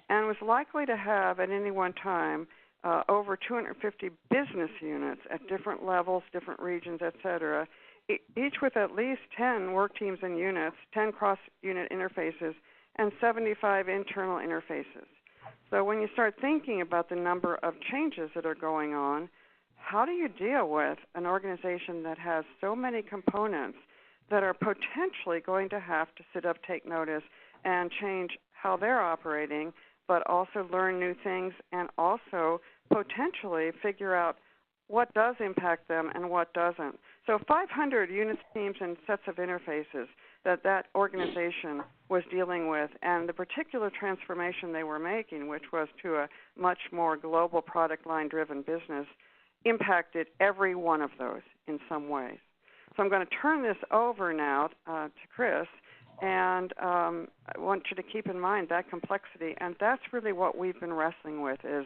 and was likely to have at any one time over 250 business units at different levels, different regions, et cetera, each with at least 10 work teams and units, 10 cross-unit interfaces, and 75 internal interfaces. So when you start thinking about the number of changes that are going on, how do you deal with an organization that has so many components that are potentially going to have to sit up, take notice, and change how they're operating, but also learn new things and also potentially figure out what does impact them and what doesn't? So 500 units, teams, and sets of interfaces that organization was dealing with, and the particular transformation they were making, which was to a much more global product line-driven business, impacted every one of those in some ways. So I'm going to turn this over now to Chris, and I want you to keep in mind that complexity, and that's really what we've been wrestling with is,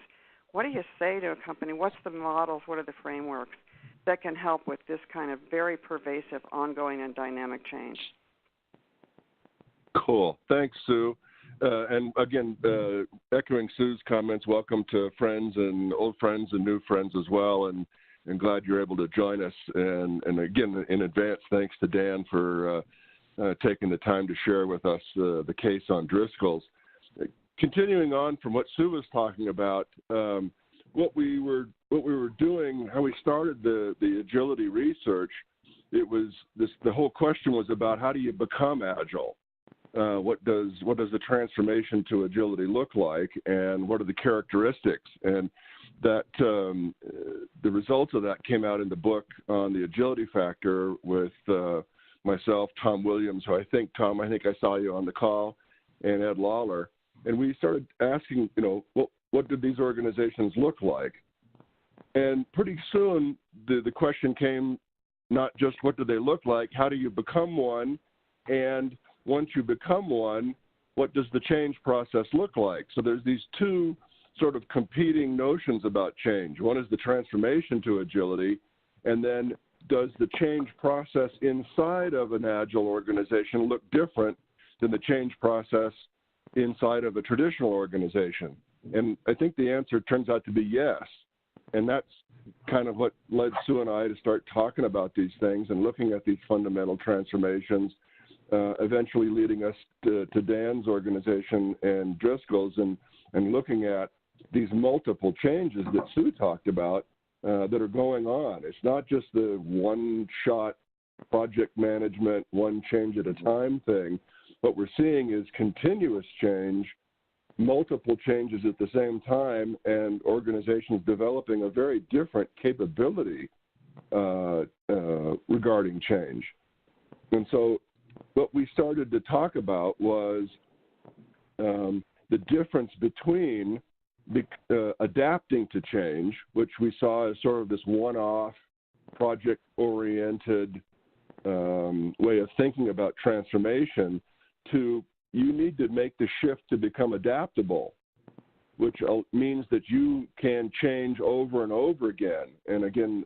what do you say to a company? What's the models? What are the frameworks that can help with this kind of very pervasive, ongoing, and dynamic change? Cool. Thanks, Sue. And again, echoing Sue's comments, welcome to friends and old friends and new friends as well, and glad you're able to join us. And again, in advance, thanks to Dan for taking the time to share with us the case on Driscoll's. Continuing on from what Sue was talking about, what we were doing, how we started the agility research, the whole question was about how do you become agile? What does the transformation to agility look like, and what are the characteristics? And that the results of that came out in the book on the agility factor with myself, Tom Williams, who I think I saw you on the call, and Ed Lawler. And we started asking, what did these organizations look like? And pretty soon the question came, not just what do they look like, how do you become one? And once you become one, what does the change process look like? So there's these two sort of competing notions about change. One is the transformation to agility, and then does the change process inside of an agile organization look different than the change process inside of a traditional organization? And I think the answer turns out to be yes. And that's kind of what led Sue and I to start talking about these things and looking at these fundamental transformations, eventually leading us to Dan's organization and Driscoll's and looking at these multiple changes that Sue talked about that are going on. It's not just the one-shot project management, one change at a time thing. What we're seeing is continuous change, multiple changes at the same time, and organizations developing a very different capability regarding change. And so what we started to talk about was the difference between adapting to change, which we saw as sort of this one-off, project-oriented way of thinking about transformation, to you need to make the shift to become adaptable, which means that you can change over and over again. And again,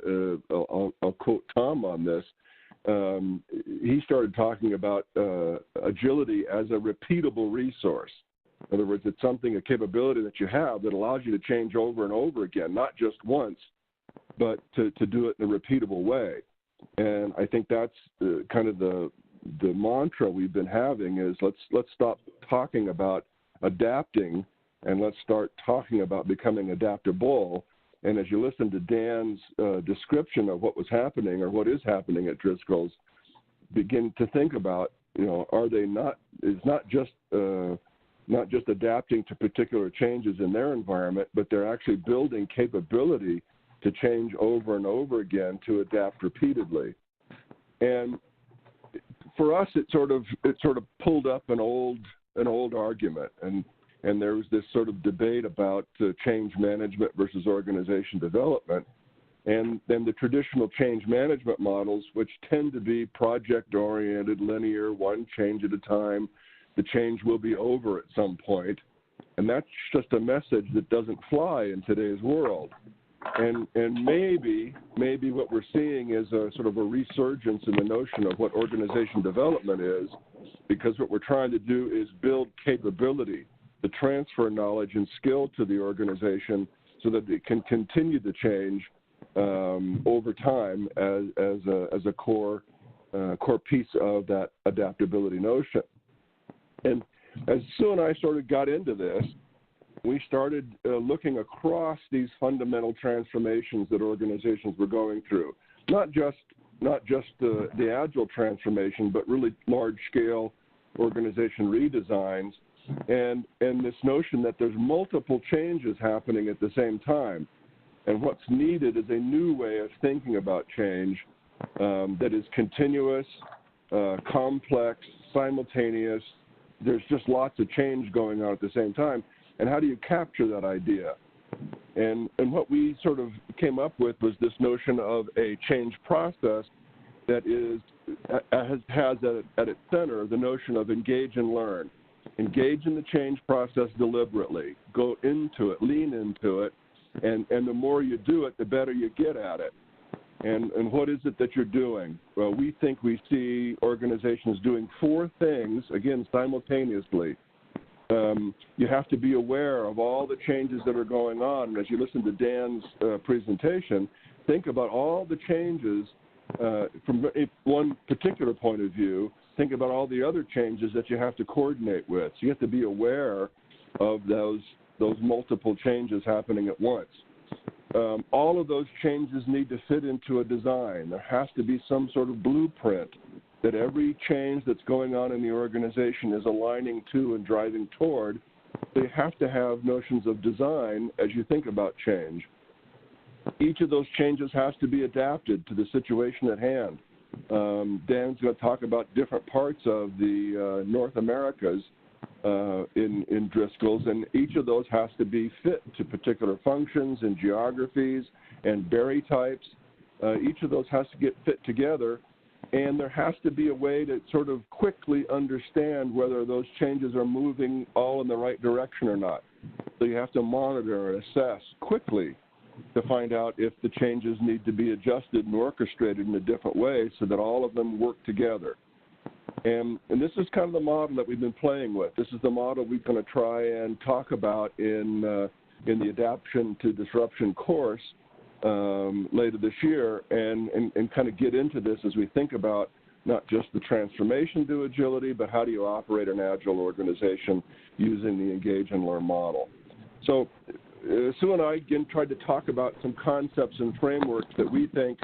I'll quote Tom on this. He started talking about agility as a repeatable resource. In other words, it's a capability that you have that allows you to change over and over again, not just once, but to do it in a repeatable way. And I think that's kind of the mantra we've been having is let's stop talking about adapting and let's start talking about becoming adaptable. And as you listen to Dan's description of what was happening or what is happening at Driscoll's, begin to think about, it's not just adapting to particular changes in their environment, but they're actually building capability to change over and over again to adapt repeatedly. And for us, it sort of pulled up an old argument, and there was this sort of debate about change management versus organization development, and then the traditional change management models, which tend to be project-oriented, linear, one change at a time. The change will be over at some point, and that's just a message that doesn't fly in today's world. And maybe what we're seeing is a sort of a resurgence in the notion of what organization development is, because what we're trying to do is build capability to transfer knowledge and skill to the organization so that it can continue to change over time as a core piece of that adaptability notion. And as Sue and I sort of got into this, we started looking across these fundamental transformations that organizations were going through, not just the agile transformation, but really large-scale organization redesigns, and this notion that there's multiple changes happening at the same time. And what's needed is a new way of thinking about change that is continuous, complex, simultaneous. There's just lots of change going on at the same time. And how do you capture that idea? And what we sort of came up with was this notion of a change process that has at its center the notion of engage and learn. Engage in the change process deliberately. Go into it, lean into it, and the more you do it, the better you get at it. And what is it that you're doing? Well, we think we see organizations doing four things, again, simultaneously. You have to be aware of all the changes that are going on. As you listen to Dan's presentation, think about all the changes from one particular point of view. Think about all the other changes that you have to coordinate with. So you have to be aware of those multiple changes happening at once. All of those changes need to fit into a design. There has to be some sort of blueprint that every change that's going on in the organization is aligning to and driving toward. So you have to have notions of design as you think about change. Each of those changes has to be adapted to the situation at hand. Dan's going to talk about different parts of the North Americas in Driscoll's, and each of those has to be fit to particular functions and geographies and berry types. Each of those has to get fit together, and there has to be a way to sort of quickly understand whether those changes are moving all in the right direction or not. So you have to monitor and assess quickly to find out if the changes need to be adjusted and orchestrated in a different way so that all of them work together. And this is kind of the model that we've been playing with. This is the model we're going to try and talk about in the Adaption to Disruption course later this year, and kind of get into this as we think about not just the transformation to agility, but how do you operate an agile organization using the engage and learn model. So Sue and I, again, tried to talk about some concepts and frameworks that we think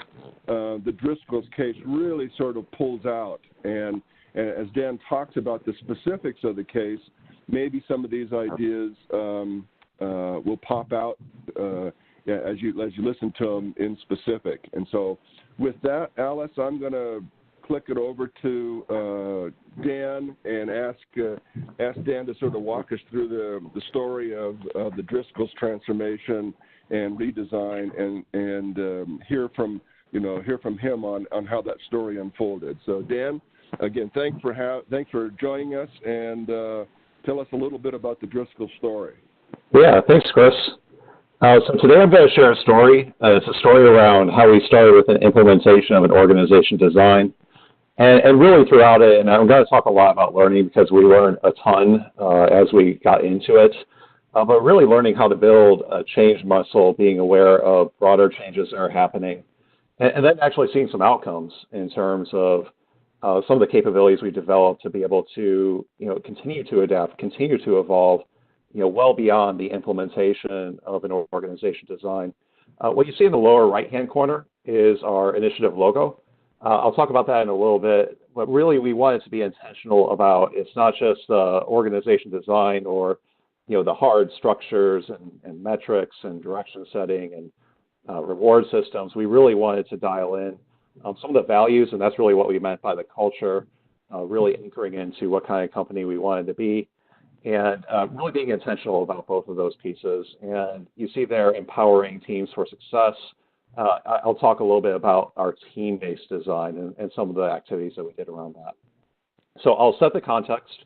the Driscoll's case really sort of pulls out. And as Dan talks about the specifics of the case, maybe some of these ideas will pop out as you listen to them in specific. And so with that, Alice, I'm going to click it over to Dan and ask Dan to sort of walk us through the story of the Driscoll's transformation and redesign, and hear from him on how that story unfolded. So Dan, again, thanks for joining us, and tell us a little bit about the Driscoll story. Yeah, thanks, Chris. So today I'm going to share a story. It's a story around how we started with an implementation of an organization design. And really throughout it, and I'm going to talk a lot about learning because we learned a ton as we got into it, but really learning how to build a change muscle, being aware of broader changes that are happening, and then actually seeing some outcomes in terms of some of the capabilities we developed to be able to, continue to adapt, continue to evolve, well beyond the implementation of an organization design. What you see in the lower right-hand corner is our initiative logo. I'll talk about that in a little bit, but really we wanted to be intentional about it's not just organization design or, the hard structures and metrics and direction setting and reward systems. We really wanted to dial in some of the values, and that's really what we meant by the culture, really anchoring into what kind of company we wanted to be, and really being intentional about both of those pieces. And you see there empowering teams for success. I'll talk a little bit about our team-based design and some of the activities that we did around that. So I'll set the context.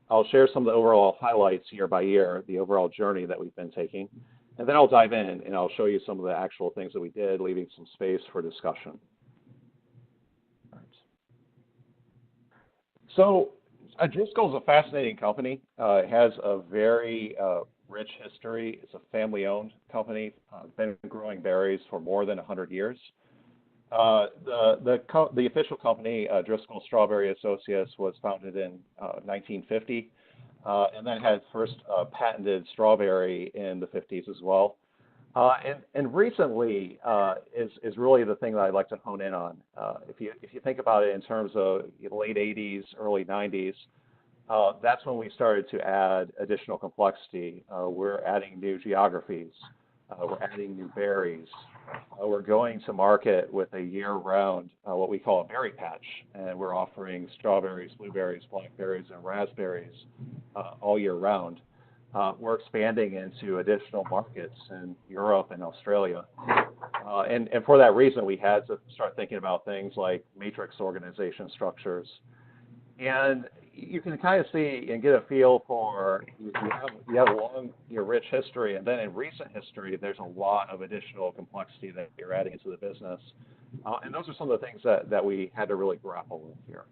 I'll share some of the overall highlights year by year, the overall journey that we've been taking. And then I'll dive in and I'll show you some of the actual things that we did, leaving some space for discussion. So Driscoll is a fascinating company. It has a very rich history. It's a family-owned company. Been growing berries for more than 100 years. The official company, Driscoll Strawberry Associates, was founded in 1950, and then had first patented strawberry in the 50s as well. And recently is really the thing that I'd like to hone in on. If you think about it in terms of the late 80s, early 90s, that's when we started to add additional complexity. We're adding new geographies. We're adding new berries. We're going to market with a year-round, what we call a berry patch, and we're offering strawberries, blueberries, blackberries, and raspberries all year round. We're expanding into additional markets in Europe and Australia. And for that reason, we had to start thinking about things like matrix organization structures. And you can kind of see and get a feel for, you have a long, rich history, and then in recent history, there's a lot of additional complexity that you're adding into the business. And those are some of the things that we had to really grapple with here.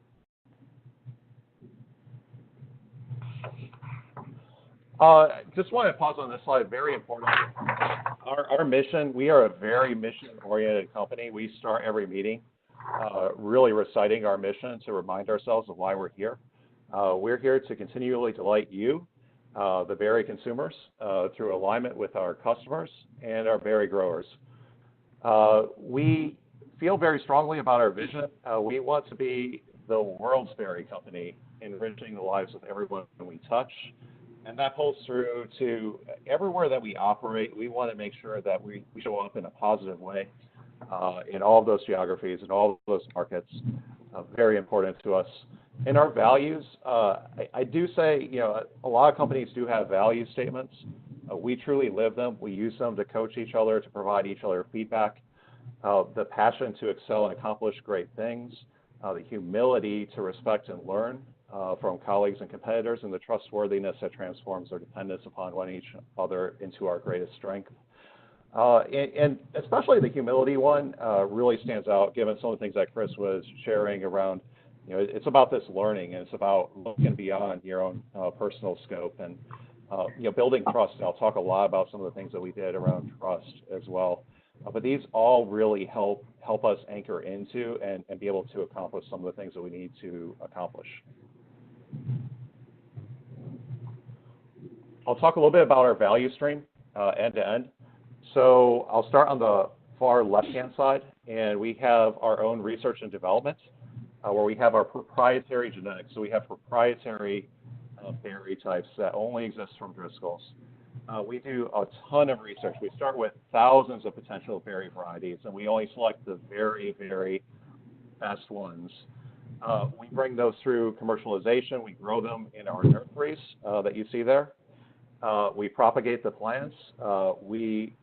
Just want to pause on this slide, very important. Our mission, we are a very mission-oriented company. We start every meeting really reciting our mission to remind ourselves of why we're here. We're here to continually delight you, the berry consumers, through alignment with our customers and our berry growers. We feel very strongly about our vision. We want to be the world's berry company, enriching the lives of everyone we touch. And that pulls through to everywhere that we operate. We want to make sure that we show up in a positive way in all of those geographies and all of those markets. Very important to us. And our values, I do say, a lot of companies do have value statements. We truly live them. We use them to coach each other, to provide each other feedback. The passion to excel and accomplish great things. The humility to respect and learn from colleagues and competitors, and the trustworthiness that transforms our dependence upon one each other into our greatest strength. And especially the humility one really stands out, given some of the things that Chris was sharing around, it's about this learning, and it's about looking beyond your own personal scope and, building trust. And I'll talk a lot about some of the things that we did around trust as well. But these all really help us anchor into and be able to accomplish some of the things that we need to accomplish. I'll talk a little bit about our value stream end to end. So I'll start on the far left-hand side, and we have our own research and development where we have our proprietary genetics. So we have proprietary berry types that only exist from Driscoll's. We do a ton of research. We start with thousands of potential berry varieties, and we only select the very, very best ones. We bring those through commercialization. We grow them in our nurseries that you see there. We propagate the plants. We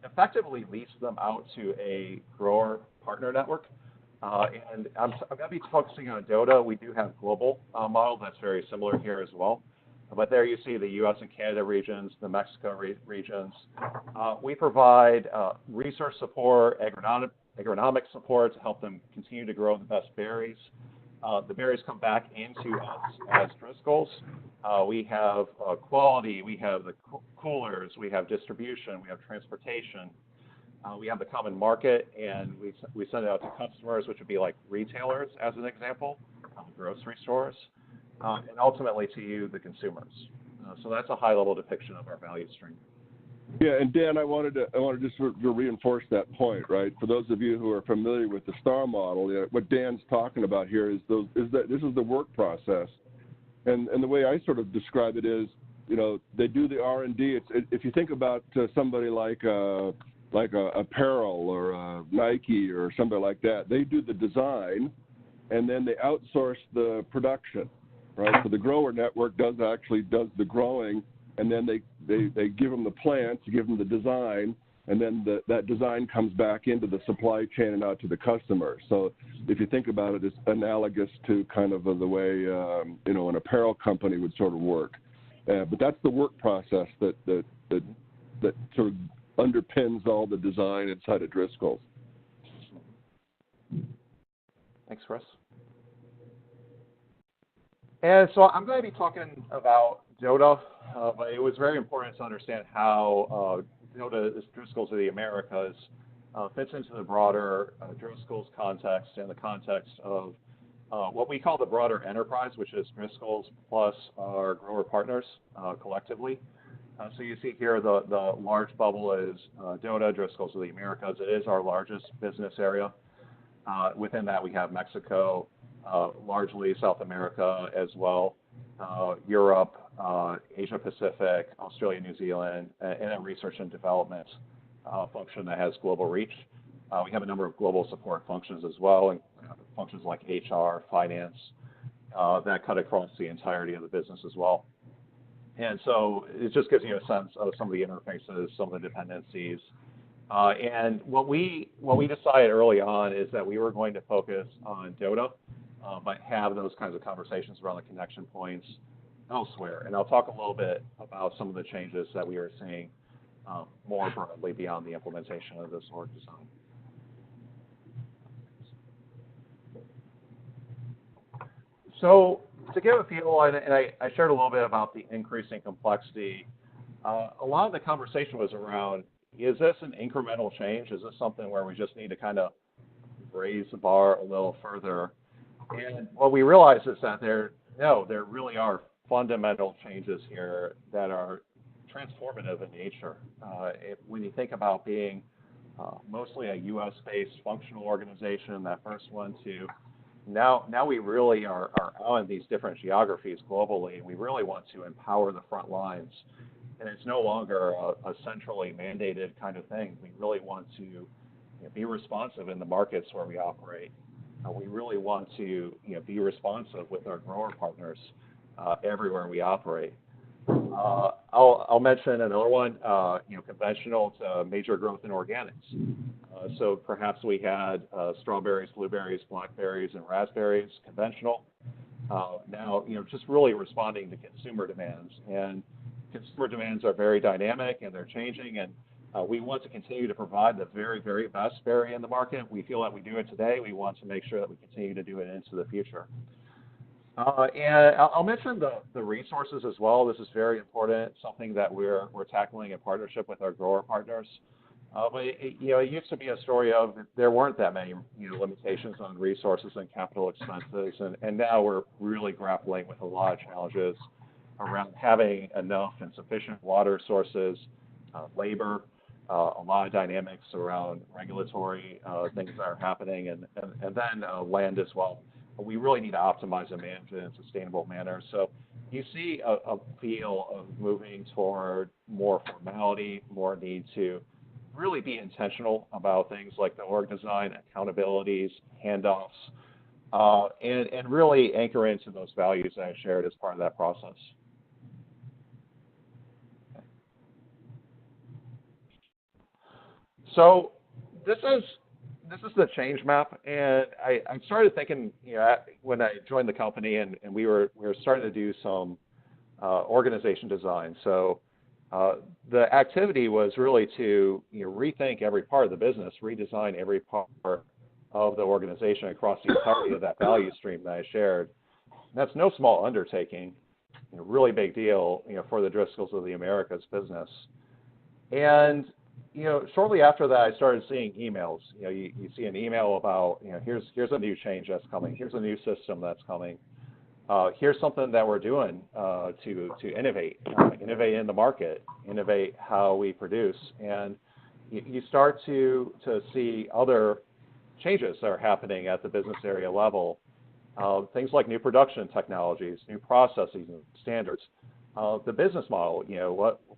effectively lease them out to a grower partner network. And I'm going to be focusing on Dota. We do have global model that's very similar here as well. But there you see the U.S. and Canada regions, the Mexico regions. We provide research support, agronomic support to help them continue to grow the best berries. The berries come back into us as Driscoll's. We have quality, we have the coolers, we have distribution, we have transportation. We have the common market, and we send it out to customers, which would be like retailers, as an example, grocery stores, and ultimately to you, the consumers. So that's a high-level depiction of our value stream. Yeah, and Dan, I wanted to just to reinforce that point, right? For those of you who are familiar with the STAR model, what Dan's talking about here is that this is the work process, and the way I sort of describe it is, they do the R&D. If you think about somebody like apparel or Nike or somebody like that, they do the design, and then they outsource the production, right? So the grower network does the growing, and then they give them the plants, give them the design, and then that design comes back into the supply chain and out to the customer. So if you think about it, it's analogous to kind of the way an apparel company would sort of work. But that's the work process that sort of underpins all the design inside of Driscoll's. Thanks, Chris. And so I'm going to be talking about DOTA, but it was very important to understand how DOTA, Driscoll's of the Americas, fits into the broader Driscoll's context and the context of what we call the broader enterprise, which is Driscoll's plus our grower partners collectively. So you see here the large bubble is DOTA, Driscoll's of the Americas. It is our largest business area. Within that, we have Mexico, largely South America as well, Europe, Asia Pacific, Australia, New Zealand, and a research and development function that has global reach. We have a number of global support functions as well, and functions like HR, finance, that cut across the entirety of the business as well. And so it just gives you a sense of some of the interfaces, some of the dependencies. And what we decided early on is that we were going to focus on DOTA, but have those kinds of conversations around the connection points elsewhere. And I'll talk a little bit about some of the changes that we are seeing more broadly beyond the implementation of this org design. So to give a feel, and I shared a little bit about the increasing complexity, a lot of the conversation was around, is this an incremental change? Is this something where we just need to kind of raise the bar a little further? And what we realized is that there really are fundamental changes here that are transformative in nature. When you think about being mostly a US-based functional organization, that first one, to now we really are on these different geographies globally, and we really want to empower the front lines. And it's no longer a centrally mandated kind of thing. We really want to be responsive in the markets where we operate. We really want to be responsive with our grower partners everywhere we operate. I'll mention another one, conventional to major growth in organics. So perhaps we had strawberries, blueberries, blackberries, and raspberries, conventional. Now, just really responding to consumer demands. And consumer demands are very dynamic and they're changing, and we want to continue to provide the very, very best berry in the market. We feel that we do it today. We want to make sure that we continue to do it into the future. And I'll mention the resources as well. This is very important, something that we're tackling in partnership with our grower partners. But it used to be a story of there weren't that many limitations on resources and capital expenses, and now we're really grappling with a lot of challenges around having enough and sufficient water sources, labor, a lot of dynamics around regulatory things that are happening, and then land as well. We really need to optimize and manage it in a sustainable manner. So you see a feel of moving toward more formality, more need to really be intentional about things like the org design, accountabilities, handoffs, and really anchor into those values that I shared as part of that process. So this is the change map, and I started thinking, when I joined the company, and we were starting to do some organization design. So the activity was really to rethink every part of the business, redesign every part of the organization across the entirety of that value stream that I shared. And that's no small undertaking, really big deal, for the Driscolls of the Americas business. And shortly after that, I started seeing emails. You see an email about, here's a new change that's coming. Here's a new system that's coming. Here's something that we're doing to innovate in the market, innovate how we produce. And you start to see other changes that are happening at the business area level. Things like new production technologies, new processes and standards. The business model,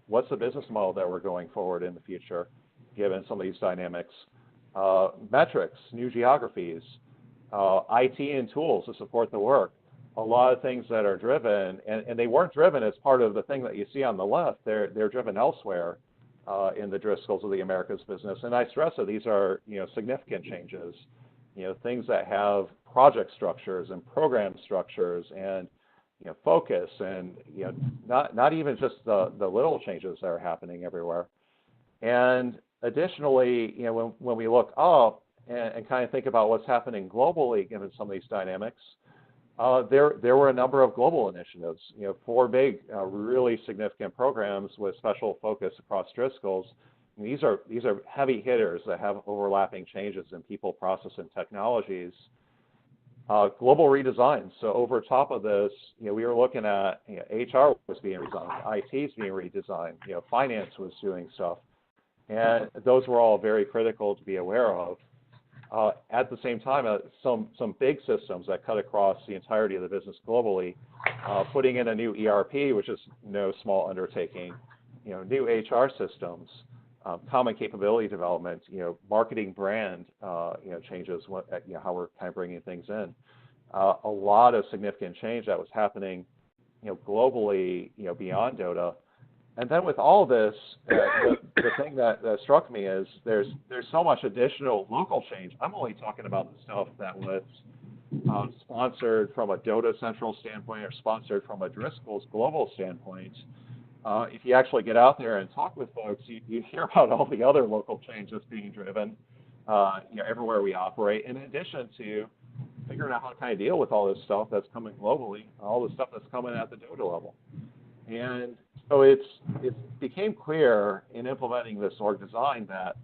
what's the business model that we're going forward in the future, given some of these dynamics? Metrics, new geographies, IT and tools to support the work. A lot of things that are driven, and they weren't driven as part of the thing that you see on the left. They're driven elsewhere in the Driscolls of the Americas business. And I stress that these are significant changes, things that have project structures and program structures and focus, and not even just the little changes that are happening everywhere. And additionally, when we look up and kind of think about what's happening globally, given some of these dynamics, There were a number of global initiatives, 4 big, really significant programs with special focus across Driscoll's. And these are heavy hitters that have overlapping changes in people, process, and technologies. Global redesign. So over top of this, we were looking at HR was being redesigned, IT is being redesigned, finance was doing stuff, and those were all very critical to be aware of. At the same time, some big systems that cut across the entirety of the business globally, putting in a new ERP, which is no small undertaking, new HR systems, common capability development, marketing brand, changes, how we're kind of bringing things in. A lot of significant change that was happening, globally, beyond DOTA. And then with all this, the thing that struck me is there's so much additional local change. I'm only talking about the stuff that was sponsored from a DOTA central standpoint or sponsored from a Driscoll's global standpoint. If you actually get out there and talk with folks, you hear about all the other local change that's being driven, everywhere we operate, in addition to figuring out how to kind of deal with all this stuff that's coming globally, all the stuff that's coming at the DOTA level. And so it became clear in implementing this org design that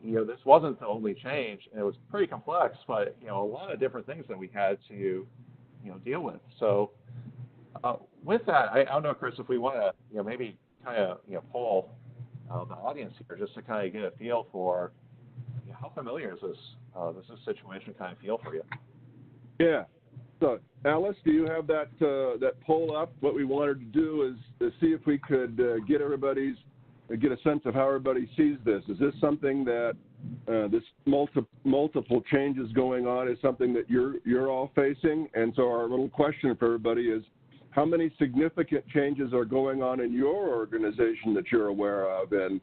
this wasn't the only change, and it was pretty complex, but a lot of different things that we had to deal with. So with that, I don't know, Chris, if we want to maybe kind of poll the audience here just to kind of get a feel for how familiar is this situation kind of feel for you? Yeah. So, Alice, do you have that poll up? What we wanted to do is to see if we could get a sense of how everybody sees this. Is this something that this multiple changes going on is something that you're all facing? And so our little question for everybody is, how many significant changes are going on in your organization that you're aware of? And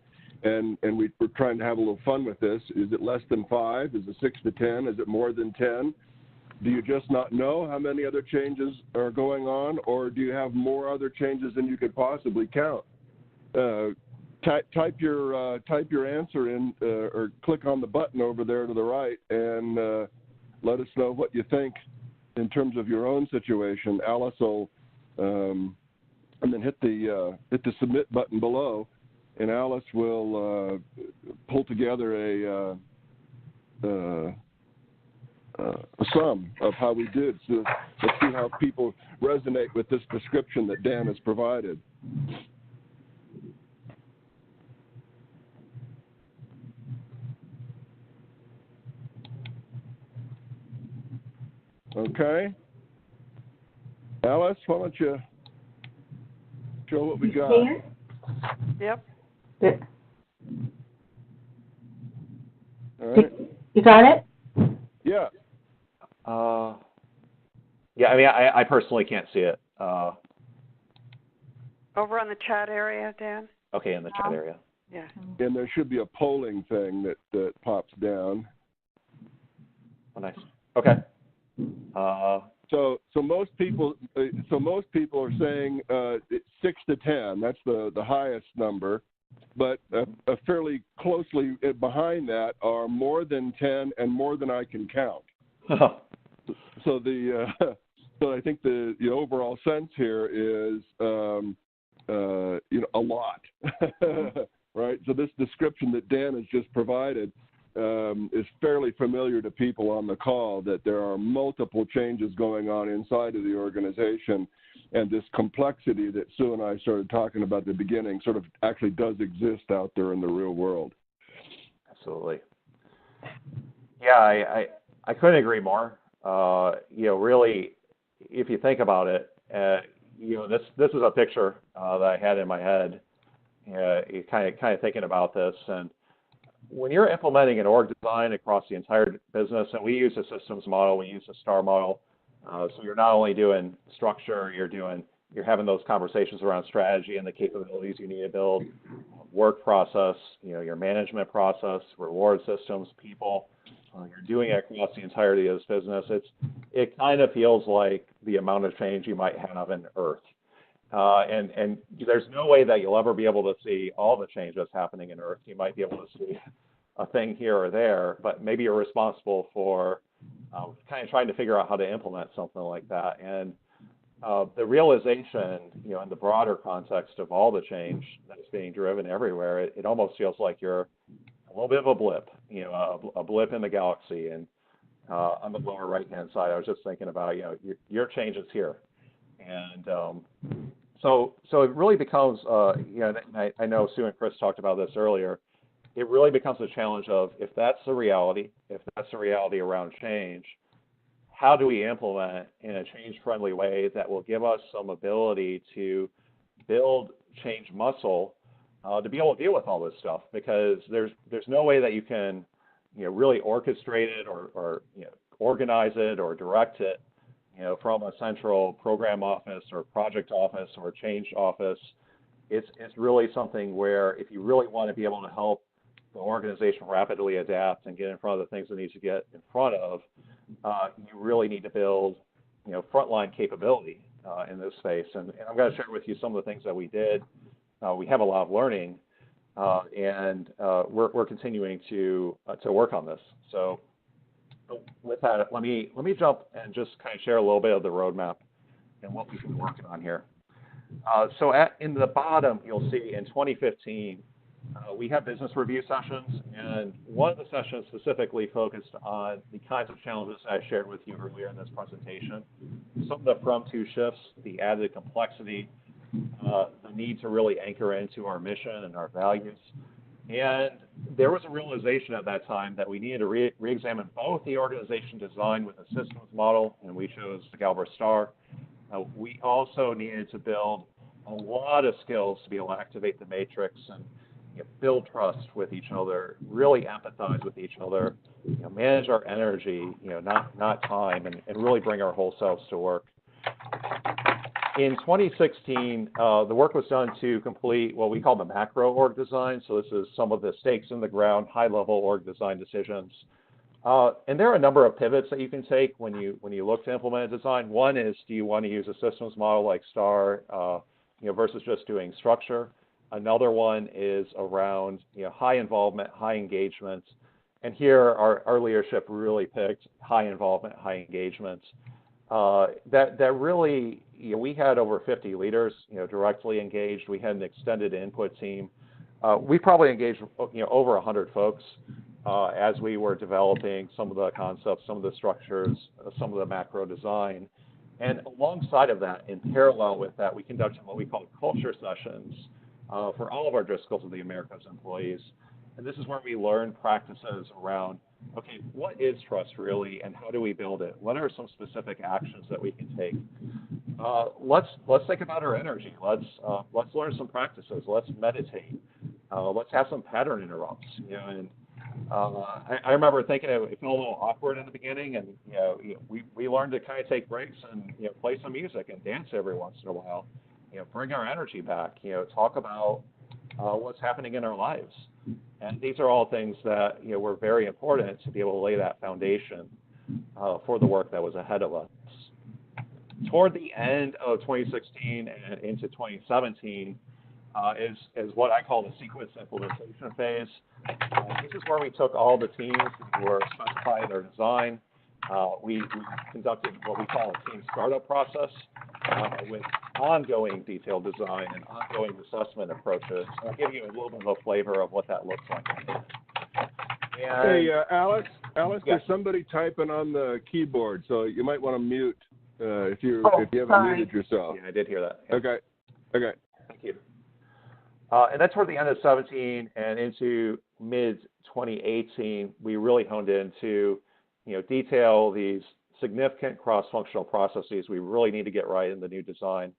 we're trying to have a little fun with this. Is it less than 5? Is it 6 to 10? Is it more than 10? Do you just not know how many other changes are going on, or do you have more other changes than you could possibly count? Type your answer in, or click on the button over there to the right, and let us know what you think in terms of your own situation. Alice will, and then hit the submit button below, and Alice will pull together a sum of how we did. So let's see how people resonate with this description that Dan has provided. Okay. Alice, why don't you show what we got? Yep. All right. You got it? Yeah. Yeah, I mean, I personally can't see it. Over on the chat area, Dan? Okay, in the chat area. Yeah. And there should be a polling thing that pops down. Oh, nice. Okay. So most people are saying it's 6 to 10. That's the highest number, but fairly closely behind that are more than 10 and more than I can count. So so I think the overall sense here is a lot, right? So this description that Dan has just provided is fairly familiar to people on the call, that there are multiple changes going on inside of the organization, and this complexity that Sue and I started talking about at the beginning sort of actually does exist out there in the real world. Absolutely. Yeah, I couldn't agree more. Really, if you think about it, this is a picture that I had in my head. Kind of thinking about this, and when you're implementing an org design across the entire business, and we use a systems model, we use a STAR model, so you're not only doing structure, you're having those conversations around strategy and the capabilities you need to build, work process, your management process, reward systems, people. You're doing it across the entirety of this business. It kind of feels like the amount of change you might have in Earth. And there's no way that you'll ever be able to see all the change that's happening in Earth. You might be able to see a thing here or there, but maybe you're responsible for kind of trying to figure out how to implement something like that. And the realization, in the broader context of all the change that's being driven everywhere, it almost feels like you're a little bit of a blip, a blip in the galaxy. And on the lower right-hand side, I was just thinking about, your change is here. And so it really becomes, I know Sue and Chris talked about this earlier, it really becomes a challenge of if that's the reality around change, how do we implement in a change-friendly way that will give us some ability to build change muscle to be able to deal with all this stuff? Because there's no way that you can really orchestrate it or organize it or direct it from a central program office or project office or change office. It's really something where if you really want to be able to help the organization rapidly adapt and get in front of the things it needs to get in front of, you really need to build, frontline capability in this space. And I'm going to share with you some of the things that we did. We have a lot of learning, and we're continuing to work on this. So with that, let me jump and just kind of share a little bit of the roadmap and what we've been working on here. So in the bottom, you'll see in 2015, we have business review sessions, and one of the sessions specifically focused on the kinds of challenges I shared with you earlier in this presentation. Some of the from-to shifts, the added complexity, the need to really anchor into our mission and our values. And there was a realization at that time that we needed to re-examine both the organization design with a systems model, and we chose the Galbraith Star. We also needed to build a lot of skills to be able to activate the matrix and build trust with each other, really empathize with each other, manage our energy, not time, and really bring our whole selves to work. In 2016, the work was done to complete what we call the macro org design. So this is some of the stakes in the ground, high-level org design decisions. And there are a number of pivots that you can take when you look to implement a design. One is, do you want to use a systems model like STAR, versus just doing structure? Another one is around high involvement, high engagement. And here our leadership really picked high involvement, high engagement. That really, we had over 50 leaders, directly engaged. We had an extended input team. We probably engaged, over 100 folks as we were developing some of the concepts, some of the structures, some of the macro design. And alongside of that, in parallel with that, we conducted what we call culture sessions for all of our Driscolls of the Americas employees. And this is where we learn practices around, okay, what is trust really, and how do we build it? What are some specific actions that we can take? Let's think about our energy. Let's learn some practices. Let's meditate. Let's have some pattern interrupts. And I remember thinking it felt a little awkward in the beginning, and we learned to kind of take breaks and play some music and dance every once in a while. Bring our energy back. Talk about what's happening in our lives. And these are all things that were very important to be able to lay that foundation for the work that was ahead of us. Toward the end of 2016 and into 2017 is what I call the sequence implementation phase. This is where we took all the teams who were specified in our design. We conducted what we call a team startup process with ongoing detailed design and ongoing assessment approaches. I'll give you a little bit of a flavor of what that looks like. And, hey, Alex, yes. There's somebody typing on the keyboard, so you might want to mute if you haven't sorry. muted yourself. Yeah, I did hear that. Yeah. Okay. Thank you. And then toward the end of 17 and into mid-2018, we really honed into detail these significant cross-functional processes we really need to get right in the new design.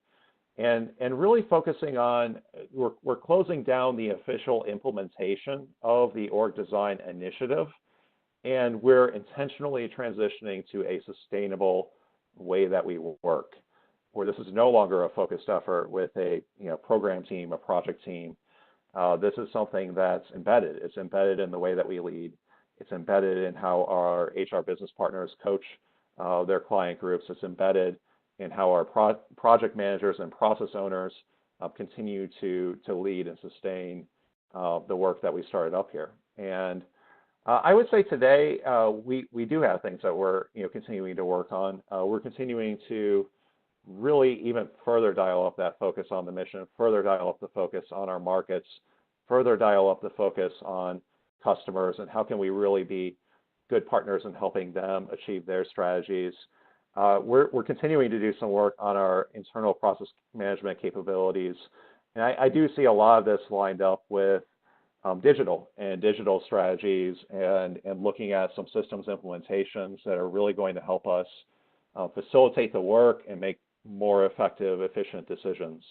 And really focusing on, we're closing down the official implementation of the org design initiative, and we're intentionally transitioning to a sustainable way that we work, where this is no longer a focused effort with a program team, a project team. This is something that's embedded. It's embedded in the way that we lead. It's embedded in how our HR business partners coach their client groups. It's embedded in how our project managers and process owners continue to lead and sustain the work that we started up here. And I would say today we do have things that we're continuing to work on. We're continuing to really even further dial up that focus on the mission, further dial up the focus on our markets, further dial up the focus on customers, and how can we really be good partners in helping them achieve their strategies. We're continuing to do some work on our internal process management capabilities, and I do see a lot of this lined up with digital strategies and looking at some systems implementations that are really going to help us facilitate the work and make more effective, efficient decisions.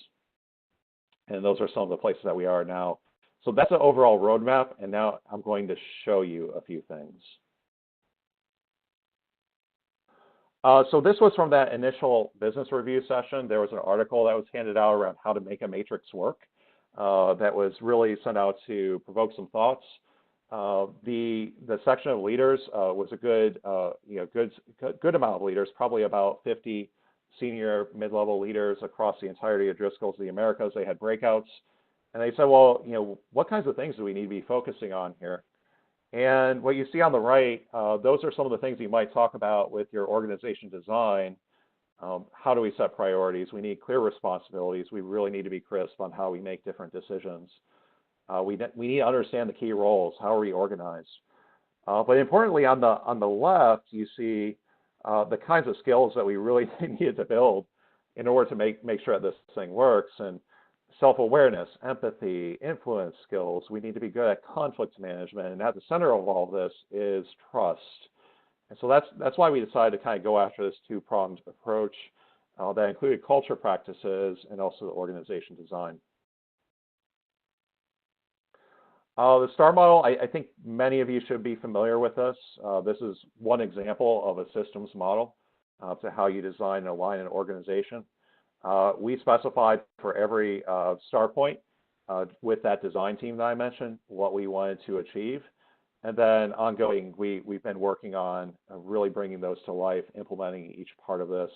And those are some of the places that we are now. So that's an overall roadmap, and now I'm going to show you a few things. So this was from that initial business review session. There was an article that was handed out around how to make a matrix work that was really sent out to provoke some thoughts. The section of leaders was a good amount of leaders, probably about 50 senior mid-level leaders across the entirety of Driscoll's the Americas. They had breakouts, and they said, well, what kinds of things do we need to be focusing on here? And what you see on the right, those are some of the things you might talk about with your organization design. How do we set priorities? We need clear responsibilities. We really need to be crisp on how we make different decisions. We need to understand the key roles. How are we organized? But importantly, on the left, you see the kinds of skills that we really needed to build in order to make sure that this thing works. And self-awareness, empathy, influence skills. We need to be good at conflict management. And at the center of all of this is trust. And so that's why we decided to kind of go after this two-pronged approach that included culture practices and also the organization design. The STAR model, I think many of you should be familiar with this. This is one example of a systems model to how you design and align an organization. We specified for every STAR point with that design team that I mentioned what we wanted to achieve. And then ongoing, we've been working on really bringing those to life, implementing each part of this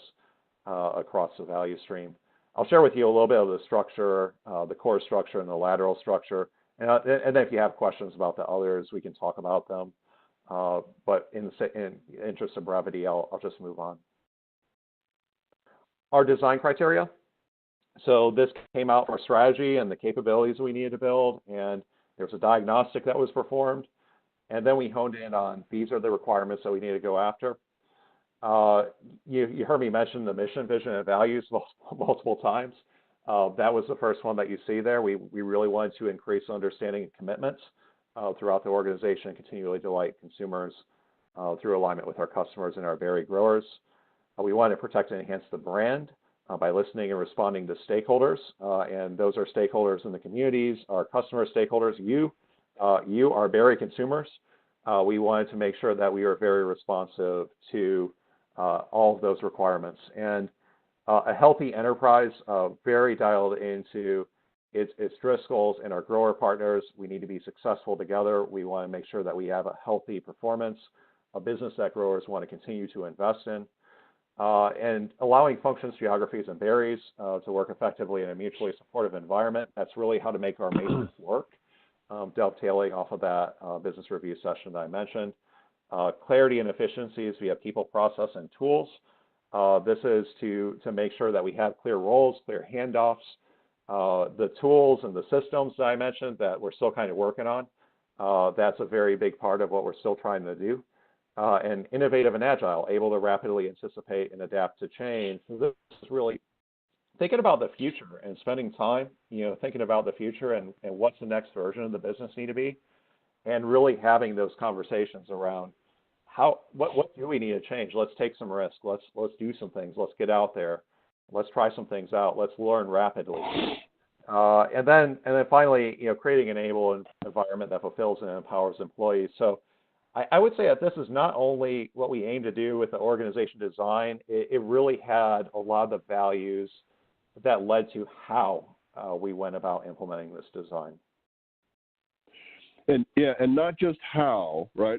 across the value stream. I'll share with you a little bit of the structure, the core structure and the lateral structure. And then if you have questions about the others, we can talk about them. But in the interest of brevity, I'll just move on. Our design criteria. So this came out for strategy and the capabilities we needed to build. And there was a diagnostic that was performed. And then we honed in on these are the requirements that we need to go after. You heard me mention the mission, vision, and values multiple times. That was the first one that you see there. We really wanted to increase understanding and commitments throughout the organization and continually delight consumers through alignment with our customers and our berry growers. We wanted to protect and enhance the brand by listening and responding to stakeholders. And those are stakeholders in the communities, our customer stakeholders, you, our berry consumers. We wanted to make sure that we were very responsive to all of those requirements. And a healthy enterprise, very dialed into its Driscoll's and our grower partners. We need to be successful together. We want to make sure that we have a healthy performance, a business that growers want to continue to invest in, and allowing functions, geographies, and berries to work effectively in a mutually supportive environment. That's really how to make our matrix work, dovetailing off of that business review session that I mentioned. Clarity and efficiencies via people, process, and tools. This is to make sure that we have clear roles, clear handoffs, the tools and the systems that I mentioned that we're still kind of working on. That's a very big part of what we're still trying to do. And innovative and agile, able to rapidly anticipate and adapt to change. So this is really thinking about the future and spending time, thinking about the future and what's the next version of the business need to be, and really having those conversations around what do we need to change? Let's take some risks. Let's do some things. Let's get out there. Let's try some things out. Let's learn rapidly. And then finally, creating an enable environment that fulfills and empowers employees. So I would say that this is not only what we aim to do with the organization design, it really had a lot of the values that led to how we went about implementing this design. And not just how, right?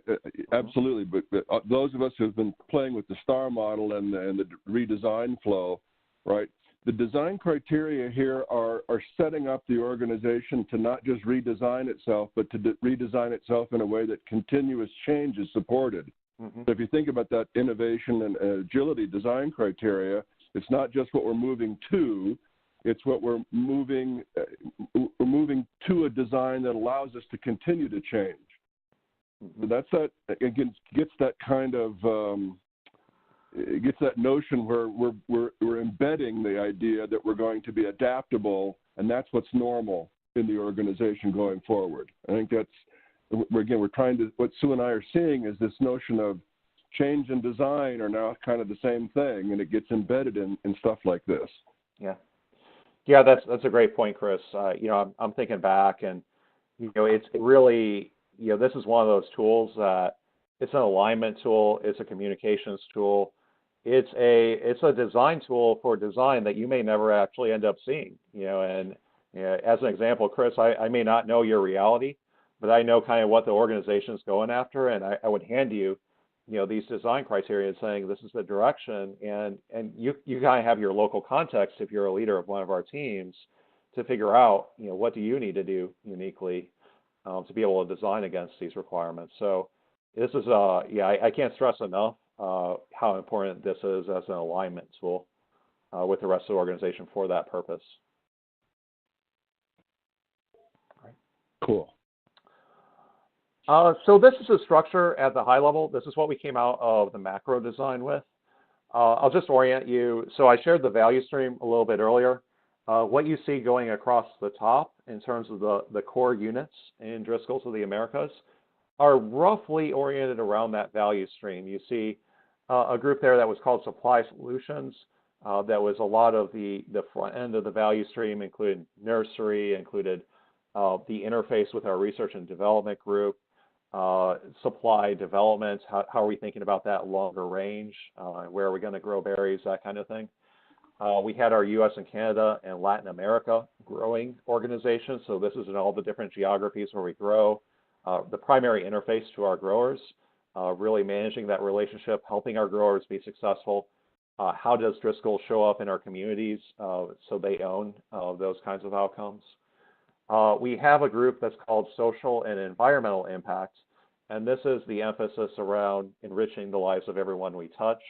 Absolutely, but those of us who've been playing with the STAR model and the redesign flow, right? the design criteria here are setting up the organization to not just redesign itself, but to redesign itself in a way that continuous change is supported. Mm-hmm. So if you think about that innovation and agility design criteria, it's not just what we're moving to, it's what we're moving to a design that allows us to continue to change. Mm-hmm. So that's that, again, gets that kind of, it gets that notion where we're embedding the idea that we're going to be adaptable, and that's what's normal in the organization going forward. I think that's, we're trying to, what Sue and I are seeing is this notion of change and design are now kind of the same thing, and it gets embedded in stuff like this. Yeah. Yeah, that's a great point, Chris. I'm thinking back, and it's really, this is one of those tools that it's an alignment tool, it's a communications tool, it's a design tool for design that you may never actually end up seeing. And as an example, Chris, I may not know your reality, but I know kind of what the organization is going after, and I would hand you, these design criteria and saying this is the direction, and you kind of have your local context if you're a leader of one of our teams to figure out, what do you need to do uniquely to be able to design against these requirements. So this is, I can't stress enough how important this is as an alignment tool with the rest of the organization for that purpose. Cool. So this is the structure at the high level. This is what we came out of the macro design with. I'll just orient you. So I shared the value stream a little bit earlier. What you see going across the top in terms of the core units in Driscoll's of the Americas are roughly oriented around that value stream. You see a group there that was called Supply Solutions. That was a lot of the front end of the value stream, included nursery, included the interface with our research and development group, supply development, how are we thinking about that longer range, where are we going to grow berries, that kind of thing. We had our US and Canada and Latin America growing organization, so this is in all the different geographies where we grow. The primary interface to our growers, really managing that relationship, helping our growers be successful. How does Driscoll show up in our communities so they own those kinds of outcomes? We have a group that's called Social and Environmental Impact, and this is the emphasis around enriching the lives of everyone we touch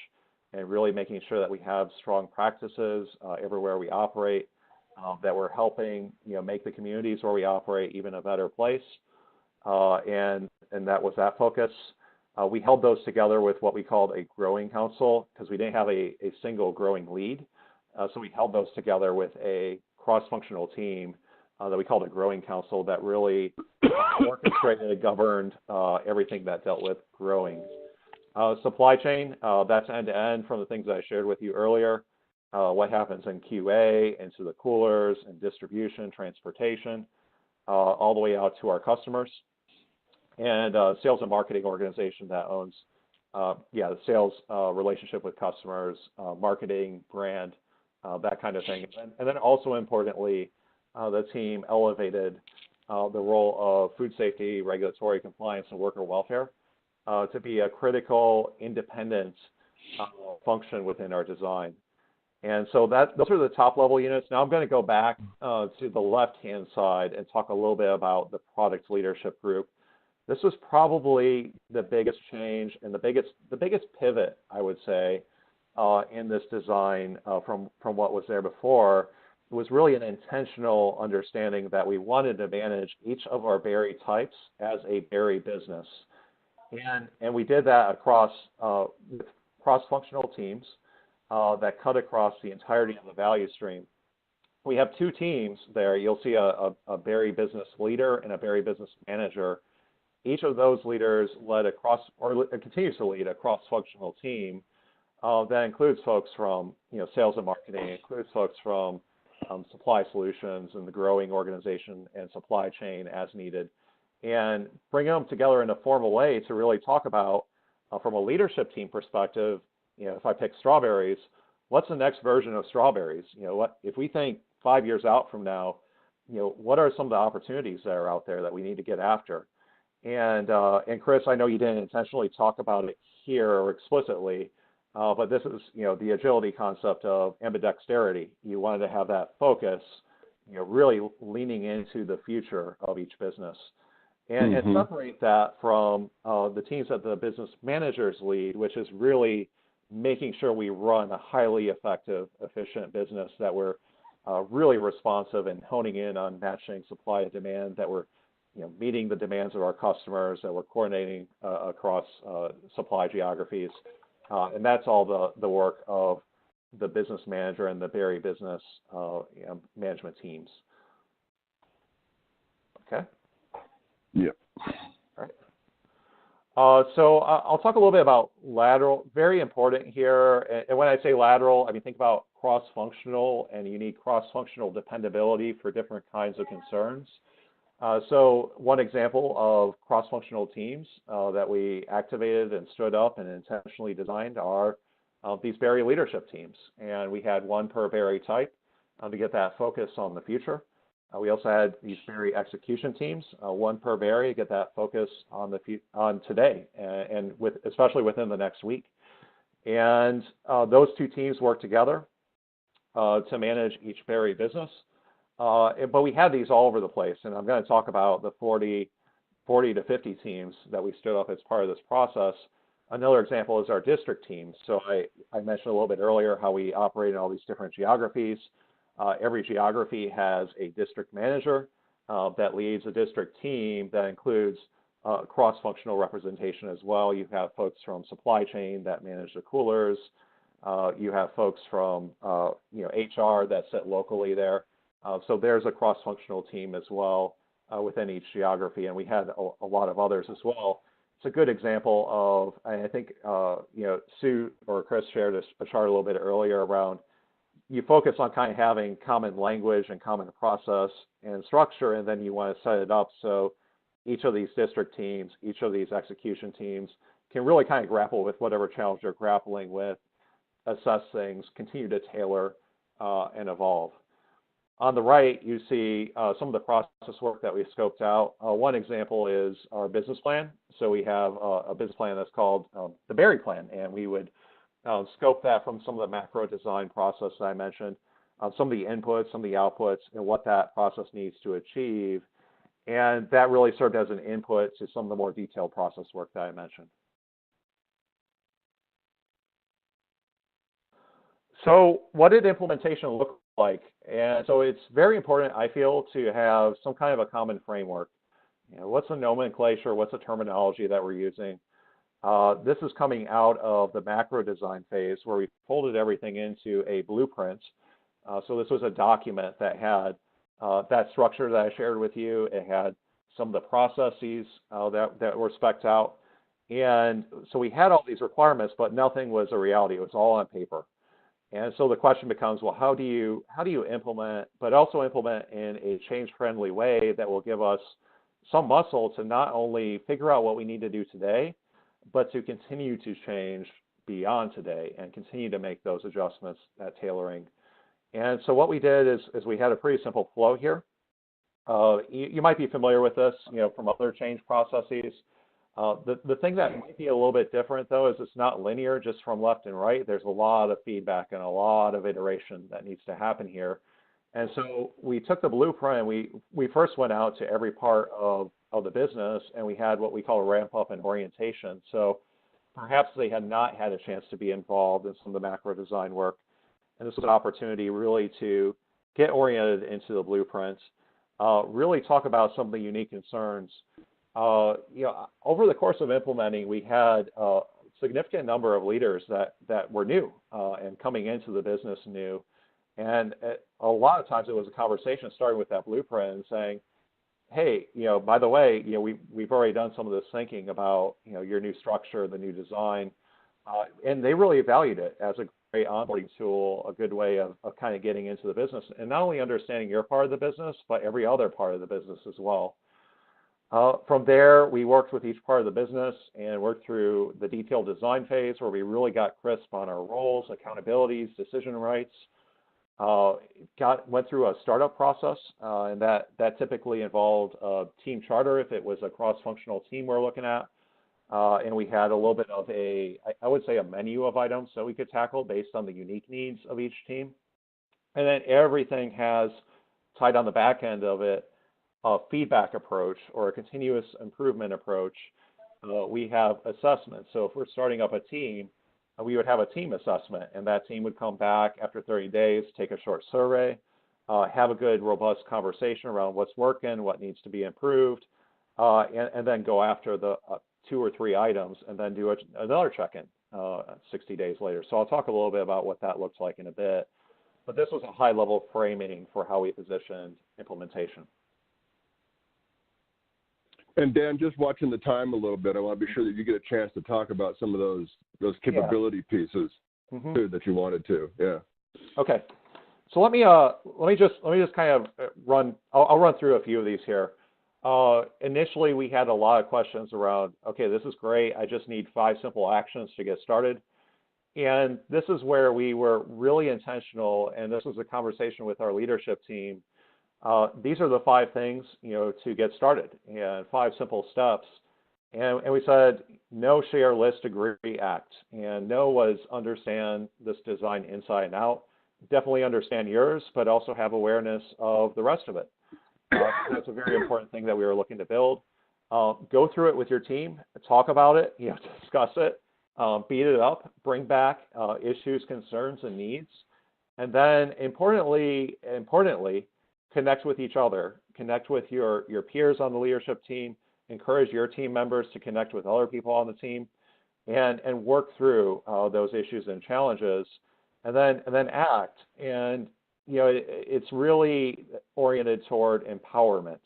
and really making sure that we have strong practices everywhere we operate, that we're helping make the communities where we operate even a better place, and that was that focus. We held those together with what we called a growing council because we didn't have a single growing lead, so we held those together with a cross-functional team that we called a growing council that really orchestrated and governed everything that dealt with growing. Supply chain, that's end-to-end from the things that I shared with you earlier. What happens in QA, into the coolers, and distribution, transportation, all the way out to our customers. And sales and marketing organization that owns, the sales relationship with customers, marketing, brand, that kind of thing. And then also importantly, the team elevated the role of food safety, regulatory compliance, and worker welfare to be a critical, independent function within our design. And so those are the top level units. Now I'm going to go back to the left-hand side and talk a little bit about the product leadership group. This was probably the biggest change and the biggest pivot, I would say, in this design from what was there before. It was really an intentional understanding that we wanted to manage each of our berry types as a berry business. And we did that across with cross-functional teams that cut across the entirety of the value stream. We have two teams there. You'll see a berry business leader and a berry business manager. Each of those leaders continues to lead a cross-functional team that includes folks from sales and marketing, includes folks from supply solutions and the growing organization and supply chain as needed, and bring them together in a formal way to really talk about, from a leadership team perspective, if I pick strawberries, what's the next version of strawberries? What if we think 5 years out from now, what are some of the opportunities that are out there that we need to get after? And Chris, I know you didn't intentionally talk about it here or explicitly, But this is, the agility concept of ambidexterity. You wanted to have that focus, really leaning into the future of each business. And, Mm-hmm. and separate that from the teams that the business managers lead, which is really making sure we run a highly effective, efficient business, that we're really responsive and honing in on matching supply and demand, that we're meeting the demands of our customers, that we're coordinating across supply geographies. And that's all the work of the business manager and the Berry business management teams. Okay. Yeah. All right. So I'll talk a little bit about lateral. Very important here. And when I say lateral, I mean think about cross-functional, and you need cross-functional dependability for different kinds of concerns. So one example of cross-functional teams that we activated and stood up and intentionally designed are these Berry leadership teams. And we had one per Berry type to get that focus on the future. We also had these Berry execution teams, one per Berry, to get that focus on on today, and especially within the next week. And those two teams work together to manage each Berry business. But we had these all over the place, and I'm going to talk about the 40 to 50 teams that we stood up as part of this process. Another example is our district teams. So I mentioned a little bit earlier how we operate in all these different geographies. Every geography has a district manager that leads a district team that includes cross-functional representation as well. You have folks from supply chain that manage the coolers. You have folks from HR that sit locally there. So there's a cross-functional team as well within each geography, and we had a lot of others as well. It's a good example of, and I think Sue or Chris shared a chart a little bit earlier around, you focus on kind of having common language and common process and structure, and then you want to set it up so each of these district teams, each of these execution teams can really kind of grapple with whatever challenge they're grappling with, assess things, continue to tailor and evolve. On the right, you see some of the process work that we scoped out. One example is our business plan. So we have a business plan that's called the Berry Plan, and we would scope that from some of the macro design process that I mentioned, some of the inputs, some of the outputs, and what that process needs to achieve. And that really served as an input to some of the more detailed process work that I mentioned. So what did implementation look like? And so it's very important, I feel, to have some kind of a common framework. What's the nomenclature? What's the terminology that we're using? This is coming out of the macro design phase where we folded everything into a blueprint. So this was a document that had that structure that I shared with you. It had some of the processes that were spec'd out. And so we had all these requirements, but nothing was a reality. It was all on paper. And so the question becomes, well, how do you implement, but also implement in a change-friendly way that will give us some muscle to not only figure out what we need to do today, but to continue to change beyond today and continue to make those adjustments, that tailoring. And so what we did is we had a pretty simple flow here. You might be familiar with this, from other change processes. The thing that might be a little bit different, though, is it's not linear just from left and right. There's a lot of feedback and a lot of iteration that needs to happen here. And so we took the blueprint, and we first went out to every part of the business, and we had what we call a ramp up and orientation. So perhaps they had not had a chance to be involved in some of the macro design work. And this was an opportunity really to get oriented into the blueprints, really talk about some of the unique concerns. Over the course of implementing, we had a significant number of leaders that were new and coming into the business new. And a lot of times it was a conversation starting with that blueprint and saying, hey, by the way, we've already done some of this thinking about, your new structure, the new design. And they really valued it as a great onboarding tool, a good way of kind of getting into the business and not only understanding your part of the business, but every other part of the business as well. From there, we worked with each part of the business and worked through the detailed design phase where we really got crisp on our roles, accountabilities, decision rights. Went through a startup process, and that typically involved a team charter if it was a cross-functional team we're looking at. and we had a little bit of I would say, a menu of items that we could tackle based on the unique needs of each team. And then everything has, tied on the back end of it, a feedback approach or a continuous improvement approach. We have assessments. So if we're starting up a team, we would have a team assessment, and that team would come back after 30 days, take a short survey, have a good, robust conversation around what's working, what needs to be improved, and then go after the 2 or 3 items, and then do another check-in 60 days later. So I'll talk a little bit about what that looks like in a bit. But this was a high-level framing for how we positioned implementation. And Dan, just watching the time a little bit, I want to be sure that you get a chance to talk about some of those capability pieces too that you wanted to. Yeah. Okay. So let me just kind of run. I'll run through a few of these here. Initially, we had a lot of questions around, okay, this is great. I just need 5 simple actions to get started. And this is where we were really intentional, and this was a conversation with our leadership team. These are the 5 things, to get started, and 5 simple steps. And we said, know, share, list, agree, act. And know was understand this design inside and out. Definitely understand yours, but also have awareness of the rest of it. That's a very important thing that we were looking to build. Go through it with your team, talk about it, discuss it, beat it up, bring back issues, concerns, and needs. And then importantly, connect with each other, connect with your peers on the leadership team, encourage your team members to connect with other people on the team, and work through those issues and challenges, and then act. And it's really oriented toward empowerment.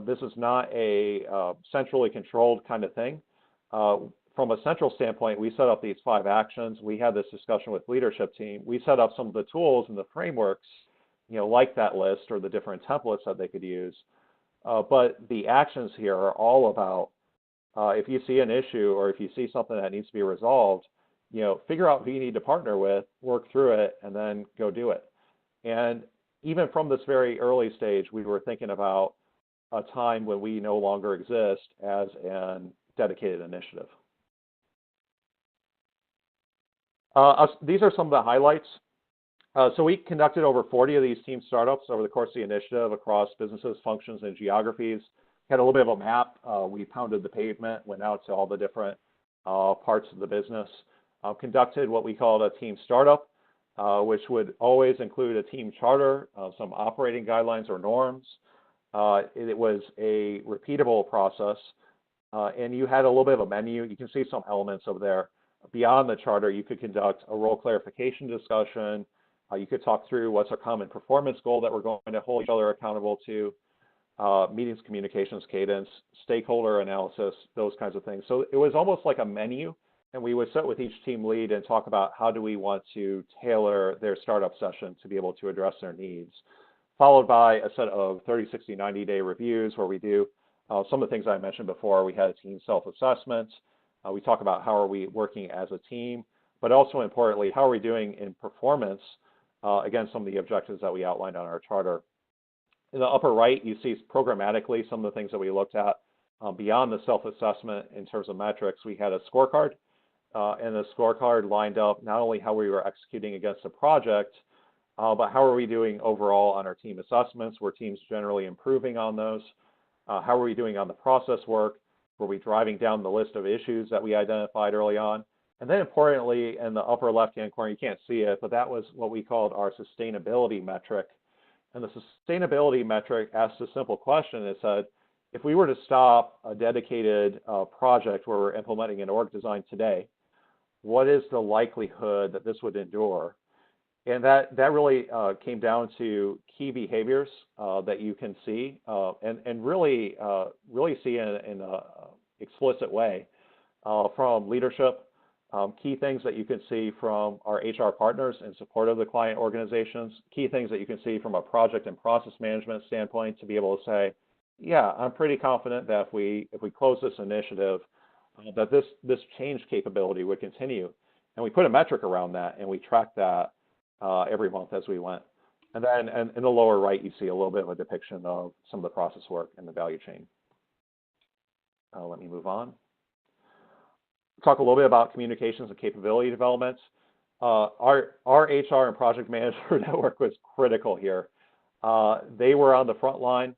This is not a centrally controlled kind of thing. From a central standpoint, we set up these 5 actions. We had this discussion with leadership team. We set up some of the tools and the frameworks, like that list or the different templates that they could use. But the actions here are all about, if you see an issue or if you see something that needs to be resolved, figure out who you need to partner with, work through it, and then go do it. And even from this very early stage, we were thinking about a time when we no longer exist as a dedicated initiative. These are some of the highlights. So we conducted over 40 of these team startups over the course of the initiative across businesses, functions, and geographies. Had a little bit of a map. We pounded the pavement, went out to all the different parts of the business. Conducted what we called a team startup, which would always include a team charter, some operating guidelines or norms. It was a repeatable process, and you had a little bit of a menu. You can see some elements over there. Beyond the charter, you could conduct a role clarification discussion. You could talk through what's our common performance goal that we're going to hold each other accountable to, meetings, communications, cadence, stakeholder analysis, those kinds of things. So it was almost like a menu, and we would sit with each team lead and talk about how do we want to tailor their startup session to be able to address their needs, followed by a set of 30, 60, 90-day reviews where we do some of the things I mentioned before. We had a team self-assessment. We talk about how are we working as a team, but also importantly, how are we doing in performance against some of the objectives that we outlined on our charter. In the upper right, you see programmatically some of the things that we looked at. Beyond the self-assessment in terms of metrics, we had a scorecard, and the scorecard lined up not only how we were executing against the project, but how are we doing overall on our team assessments? Were teams generally improving on those? How are we doing on the process work? Were we driving down the list of issues that we identified early on? And then importantly, in the upper left-hand corner, you can't see it, but that was what we called our sustainability metric. And the sustainability metric asked a simple question. It said, if we were to stop a dedicated project where we're implementing an org design today, what is the likelihood that this would endure? And that really came down to key behaviors that you can see and really see in an explicit way from leadership, key things that you can see from our HR partners in support of the client organizations, key things that you can see from a project and process management standpoint to be able to say, yeah, I'm pretty confident that if we close this initiative, that this change capability would continue. And we put a metric around that, and we track that every month as we went. And then in the lower right, you see a little bit of a depiction of some of the process work in the value chain. Let me move on. talk a little bit about communications and capability development. Our HR and project manager network was critical here. They were on the front line.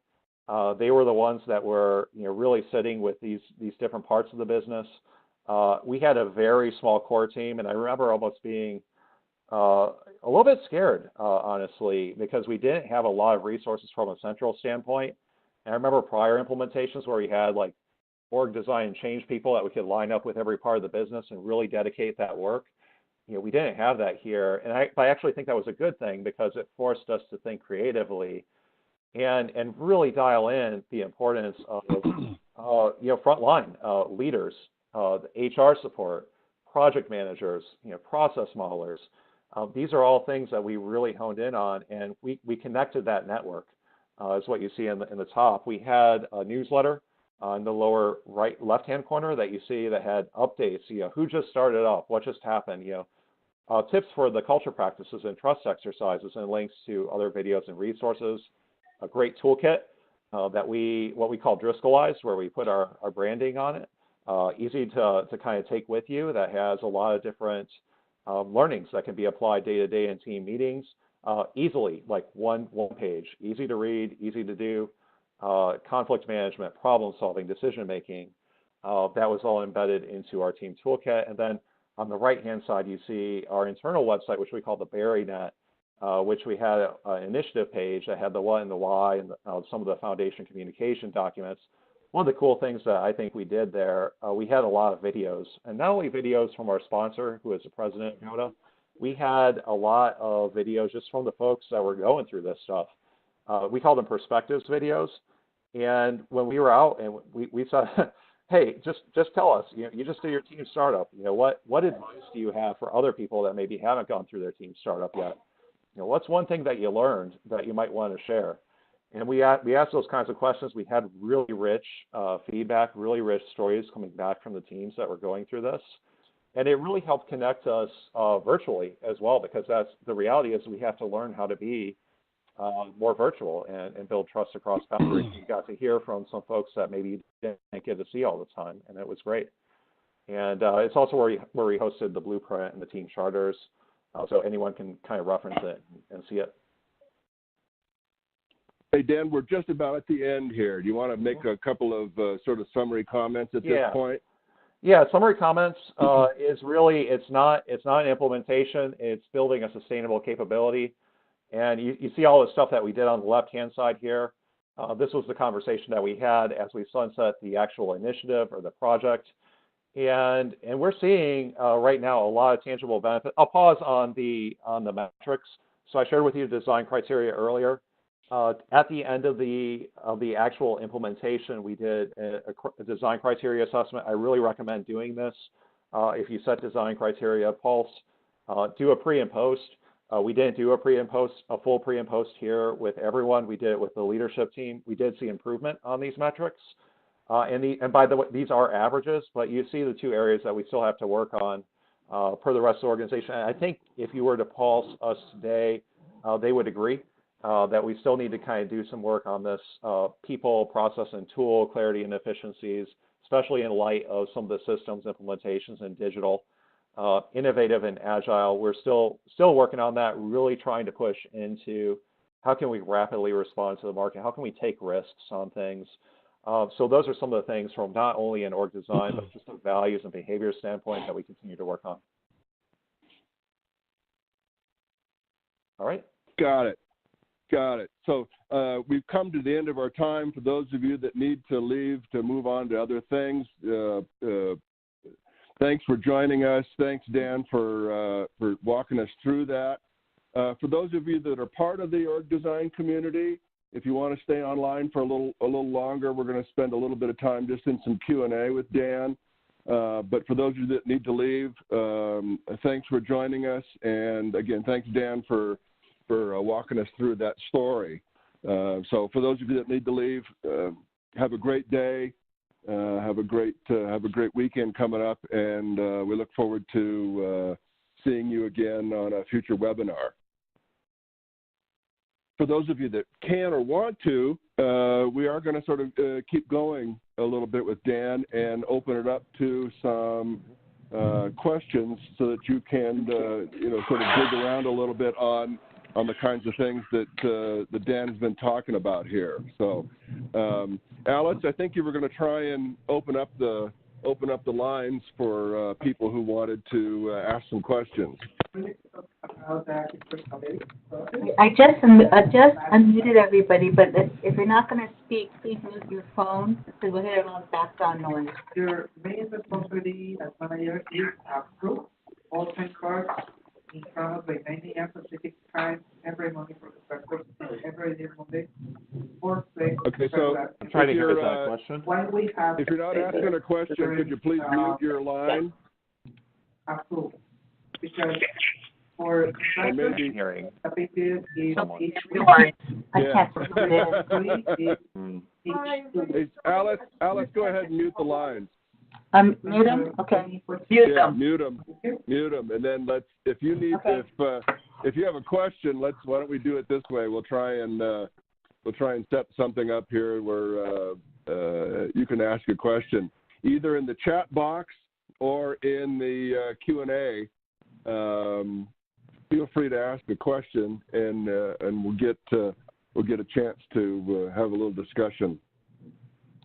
They were the ones that were, really sitting with these different parts of the business. We had a very small core team, and I remember almost being a little bit scared, honestly, because we didn't have a lot of resources from a central standpoint. And I remember prior implementations where we had like org design and change people that we could line up with every part of the business and really dedicate that work. We didn't have that here, and I actually think that was a good thing because it forced us to think creatively and really dial in the importance of frontline leaders, the HR support, project managers, process modelers. These are all things that we really honed in on, and we connected that network. Is what you see in the top. We had a newsletter in the lower right left-hand corner that you see that had updates. Who just started up, what just happened. Tips for the culture practices and trust exercises, and links to other videos and resources. A great toolkit that what we call Driscollize, where we put our branding on it. Easy to kind of take with you, that has a lot of different learnings that can be applied day to day in team meetings easily, like one page. Easy to read, easy to do. Conflict management, problem solving, decision making. That was all embedded into our team toolkit. And then on the right-hand side, you see our internal website, which we call the BerryNet, which we had an initiative page that had the what and the why and some of the foundation communication documents. One of the cool things that I think we did there, we had a lot of videos, and not only videos from our sponsor, who is the president of NODA, we had a lot of videos just from the folks that were going through this stuff. We call them perspectives videos, and when we were out and we said, hey, just tell us, you just did your team startup. What advice do you have for other people that maybe haven't gone through their team startup yet? What's one thing that you learned that you might want to share? And we asked those kinds of questions. We had really rich feedback, really rich stories coming back from the teams that were going through this. And it really helped connect us virtually as well, because that's the reality is we have to learn how to be more virtual and build trust across boundaries. You got to hear from some folks that maybe you didn't get to see all the time, and it was great. And it's also where we hosted the blueprint and the team charters, so anyone can kind of reference it and see it. Hey, Dan, we're just about at the end here. Do you want to make a couple of sort of summary comments at this point? Yeah, summary comments is really, it's not an implementation, it's building a sustainable capability. And you see all the stuff that we did on the left-hand side here. This was the conversation that we had as we sunset the actual initiative or the project. And we're seeing right now a lot of tangible benefit. I'll pause on the metrics. So I shared with you the design criteria earlier. At the end of the actual implementation, we did a design criteria assessment. I really recommend doing this. If you set design criteria Pulse, do a pre and post. We didn't do a full pre and post here with everyone. We did it with the leadership team. We did see improvement on these metrics. And by the way, these are averages, but you see the two areas that we still have to work on per the rest of the organization. And I think if you were to pulse us today, they would agree that we still need to kind of do some work on this people, process, and tool clarity and efficiencies, especially in light of some of the systems implementations in digital. Innovative and agile, we're still working on that, really trying to push into how can we rapidly respond to the market, how can we take risks on things. So those are some of the things from not only an org design, but just a values and behavior standpoint that we continue to work on. All right. Got it. So we've come to the end of our time. For those of you that need to leave to move on to other things, thanks for joining us. Thanks, Dan, for walking us through that. For those of you that are part of the org design community, if you want to stay online for a little longer, we're going to spend a little bit of time just in some Q&A with Dan. But for those of you that need to leave, thanks for joining us. And again, thanks, Dan, for walking us through that story. So for those of you that need to leave, have a great day. Have a great weekend coming up, and we look forward to seeing you again on a future webinar. For those of you that can or want to, we are going to sort of keep going a little bit with Dan and open it up to some questions so that you can, sort of dig around a little bit on the kinds of things that Dan has been talking about here. So, Alice, I think you were going to try and open up the lines for people who wanted to ask some questions. I just unmuted everybody, but if you're not going to speak, please mute your phone because we'll hear a lot of background noise. Your main responsibility as manager is approve all time cards in front of the 9 a.m. Pacific time every morning for the breakfast and every day Monday. Okay, so I'm trying to hear that question. If you're not asking a question, could you please mute your line? Approve. Because for Maybe hearing someone. I can't Hey, Alice, go ahead and mute the lines. Mute them? Okay. Mute them, and then if you need, if you have a question, why don't we do it this way? We'll try and set something up here where you can ask a question either in the chat box or in the Q&A. Feel free to ask a question, and we'll get a chance to have a little discussion.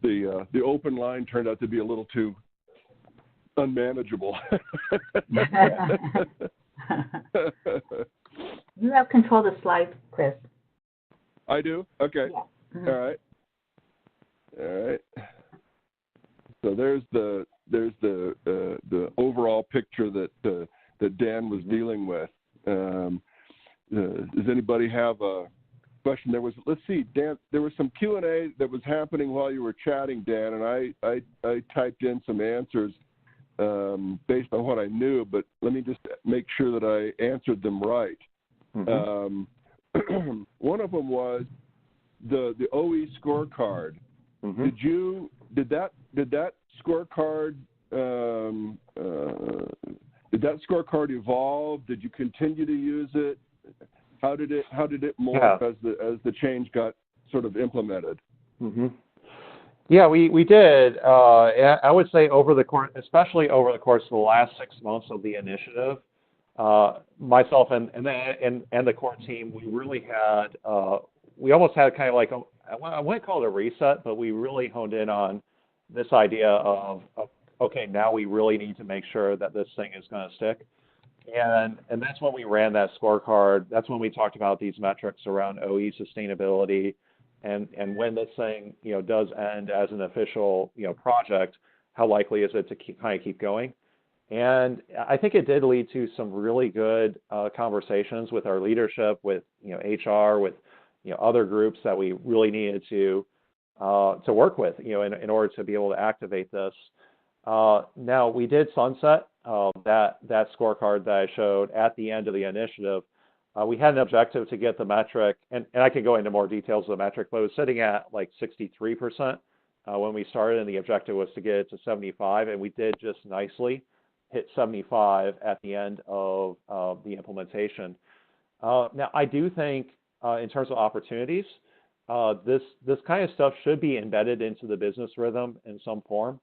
The open line turned out to be a little too unmanageable. You have control of the slides, Chris. I do? Okay. Yeah. Mm-hmm. All right. So there's the overall picture that Dan was dealing with. Does anybody have a question? Let's see, Dan, there was some Q&A that was happening while you were chatting, Dan, and I typed in some answers based on what I knew, but let me just make sure that I answered them right. Mm-hmm. One of them was the OE scorecard. Mm-hmm. Did that scorecard evolve? Did you continue to use it? How did it morph as the change got sort of implemented? Mm-hmm. Yeah, we did. I would say especially over the course of the last 6 months of the initiative, myself and the core team, we really had we almost had kind of like I wouldn't call it a reset, but we really honed in on this idea of okay, now we really need to make sure that this thing is going to stick. And that's when we ran that scorecard. That's when we talked about these metrics around OE sustainability, and when this thing does end as an official project, how likely is it to keep going? And I think it did lead to some really good conversations with our leadership, with HR, with other groups that we really needed to work with in order to be able to activate this. Now we did sunset that scorecard that I showed at the end of the initiative. We had an objective to get the metric, and I can go into more details of the metric, but it was sitting at like 63% when we started, and the objective was to get it to 75, and we did just nicely hit 75 at the end of the implementation. Now I do think in terms of opportunities, this kind of stuff should be embedded into the business rhythm in some form.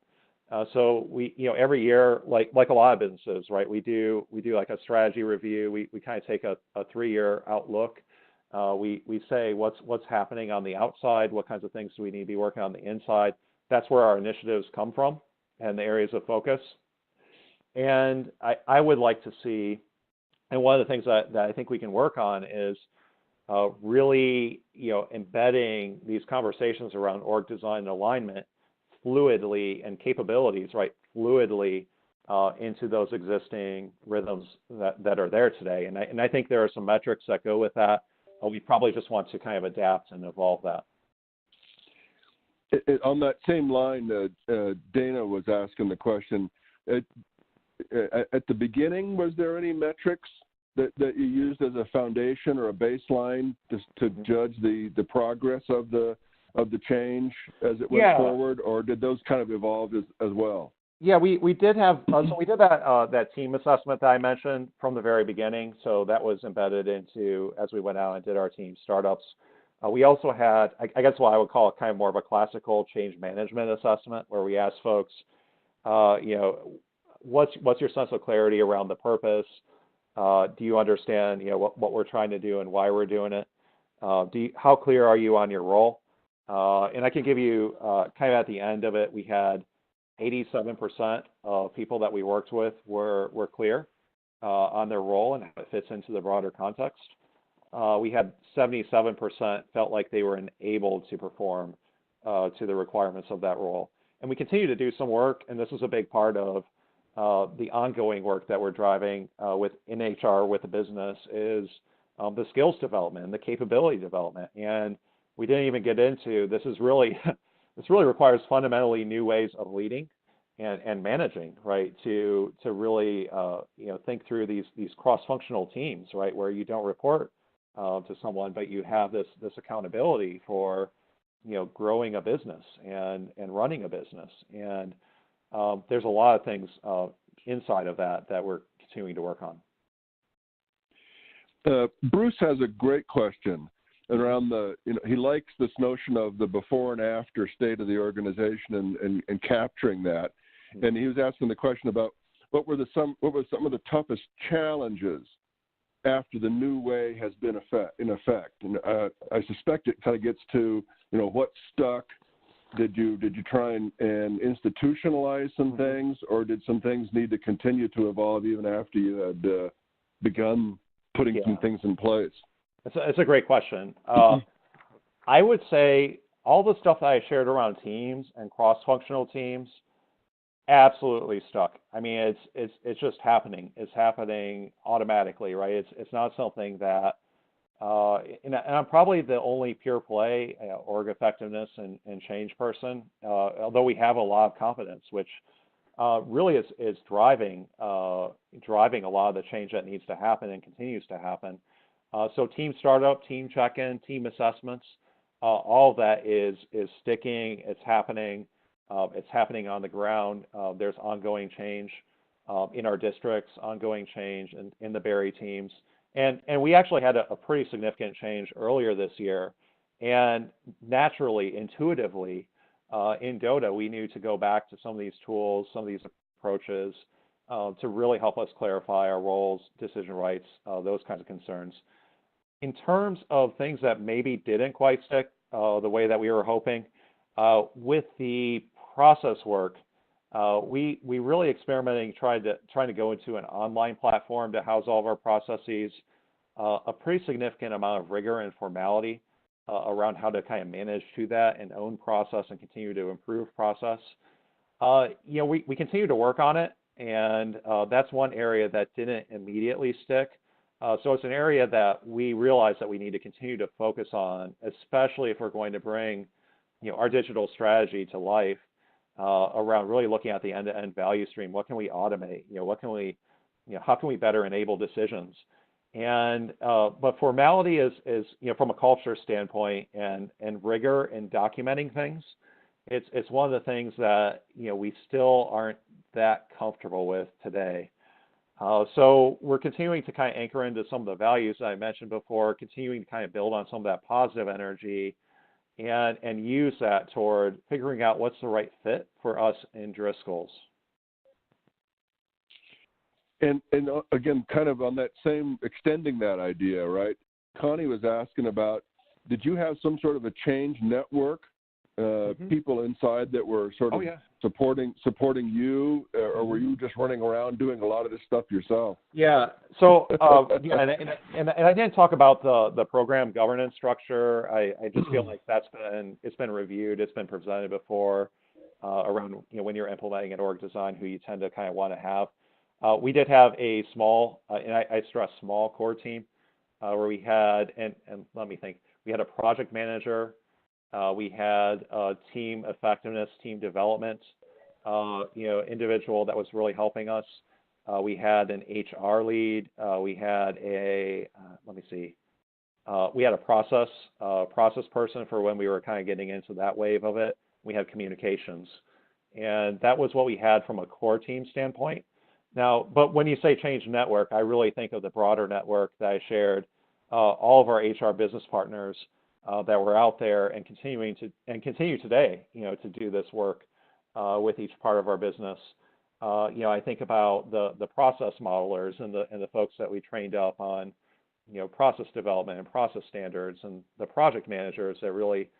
So we, every year, like a lot of businesses, right? We do like a strategy review. We kind of take a 3-year outlook. We say what's happening on the outside, what kinds of things do we need to be working on the inside. That's where our initiatives come from and the areas of focus. And I would like to see, and one of the things that I think we can work on is really, embedding these conversations around org design and alignment fluidly, and capabilities, right, fluidly into those existing rhythms that are there today. And I think there are some metrics that go with that. We probably just want to kind of adapt and evolve that. On that same line, Dana was asking the question, at the beginning, was there any metrics that you used as a foundation or a baseline to judge the progress of the change as it went forward, or did those kind of evolve as well? Yeah, we did have, so we did that team assessment that I mentioned from the very beginning. So that was embedded into, as we went out and did our team startups. We also had, I guess what I would call it kind of more of a classical change management assessment, where we asked folks, what's your sense of clarity around the purpose? Do you understand, what we're trying to do and why we're doing it? How clear are you on your role? And I can give you kind of at the end of it, we had 87% of people that we worked with were clear on their role and how it fits into the broader context. We had 77% felt like they were enabled to perform to the requirements of that role. And we continue to do some work, and this is a big part of the ongoing work that we're driving in HR with the business is the skills development and the capability development. And we didn't even get into, this really requires fundamentally new ways of leading and managing, right? To really think through these cross-functional teams, right, where you don't report to someone, but you have this accountability for growing a business and running a business. And there's a lot of things inside of that we're continuing to work on. Bruce has a great question around he likes this notion of the before and after state of the organization and capturing that. And he was asking the question about what were some of the toughest challenges after the new way has been in effect. And I suspect it kind of gets to what stuck. Did you try and institutionalize some things, or did some things need to continue to evolve even after you had begun putting some things in place? It's a great question. I would say all the stuff that I shared around teams and cross-functional teams absolutely stuck. I mean, it's just happening. It's happening automatically, right? It's not something that, and I'm probably the only pure play org effectiveness and change person, although we have a lot of competence, which really is driving a lot of the change that needs to happen and continues to happen. So team startup, team check-in, team assessments, all of that is sticking. It's happening. It's happening on the ground. There's ongoing change in our districts, ongoing change in the Barrie teams. And we actually had a pretty significant change earlier this year. And naturally, intuitively, in DOTA, we knew to go back to some of these tools, some of these approaches to really help us clarify our roles, decision rights, those kinds of concerns. In terms of things that maybe didn't quite stick the way that we were hoping, with the process work, we really experimenting, trying to go into an online platform to house all of our processes, a pretty significant amount of rigor and formality around how to kind of manage to that and own process and continue to improve process. We continue to work on it, and that's one area that didn't immediately stick. So it's an area that we realize that we need to continue to focus on, especially if we're going to bring our digital strategy to life around really looking at the end-to-end value stream. What can we automate? How can we better enable decisions? And but formality is from a culture standpoint and rigor in documenting things, it's one of the things that we still aren't that comfortable with today. So we're continuing to kind of anchor into some of the values that I mentioned before, continuing to kind of build on some of that positive energy and use that toward figuring out what's the right fit for us in Driscoll's. And again, kind of on that same, extending that idea, right? Connie was asking about, did you have some sort of a change network, people inside that were sort of supporting you, or were you just running around doing a lot of this stuff yourself? Yeah. So and I didn't talk about the program governance structure. I just feel like it's been reviewed, it's been presented before around when you're implementing an org design, who you tend to kind of want to have. We did have a small, and I stress small core team, where we had, and let me think, we had a project manager, we had a team effectiveness, team development, individual that was really helping us. We had an HR lead. We had we had a process person for when we were kind of getting into that wave of it. We had communications, and that was what we had from a core team standpoint. Now, but when you say change network, I really think of the broader network that I shared, all of our HR business partners that were out there and continue today, to do this work with each part of our business. I think about the process modelers and the folks that we trained up on, process development and process standards, and the project managers that really,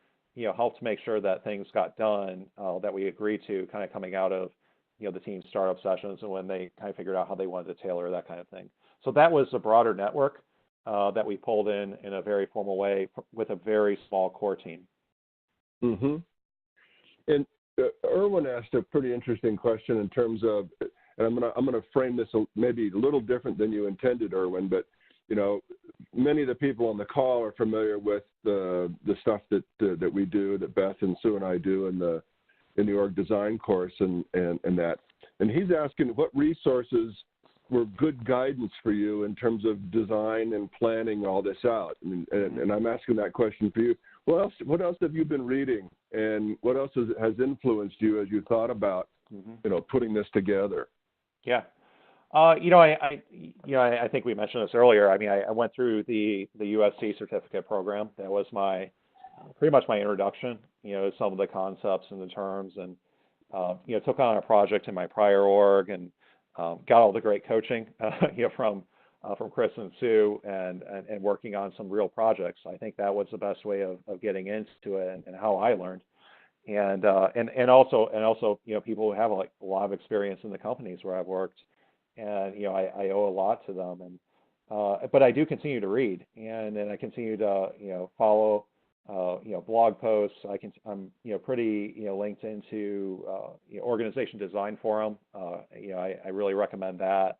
helped make sure that things got done that we agreed to, kind of coming out of, the team startup sessions and when they kind of figured out how they wanted to tailor that kind of thing. So that was a broader network that we pulled in a very formal way with a very small core team. Mm-hmm. And Erwin asked a pretty interesting question in terms of, and I'm gonna frame this maybe a little different than you intended, Erwin, but many of the people on the call are familiar with the stuff that we do, that Beth and Sue and I do in the org design course and that. And he's asking what resources were good guidance for you in terms of design and planning all this out. And I'm asking that question for you. What else have you been reading, and what else has influenced you as you thought about, putting this together? Yeah. I think we mentioned this earlier. I mean, I went through the USC certificate program. That was pretty much my introduction, some of the concepts and the terms, and, took on a project in my prior org and got all the great coaching, from Chris and Sue and working on some real projects. I think that was the best way of getting into it and how I learned. And also, people who have a lot of experience in the companies where I've worked. And, I owe a lot to them. And, but I do continue to read, and I continue to, follow, blog posts. I'm, pretty, linked into, Organization Design Forum. I really recommend that.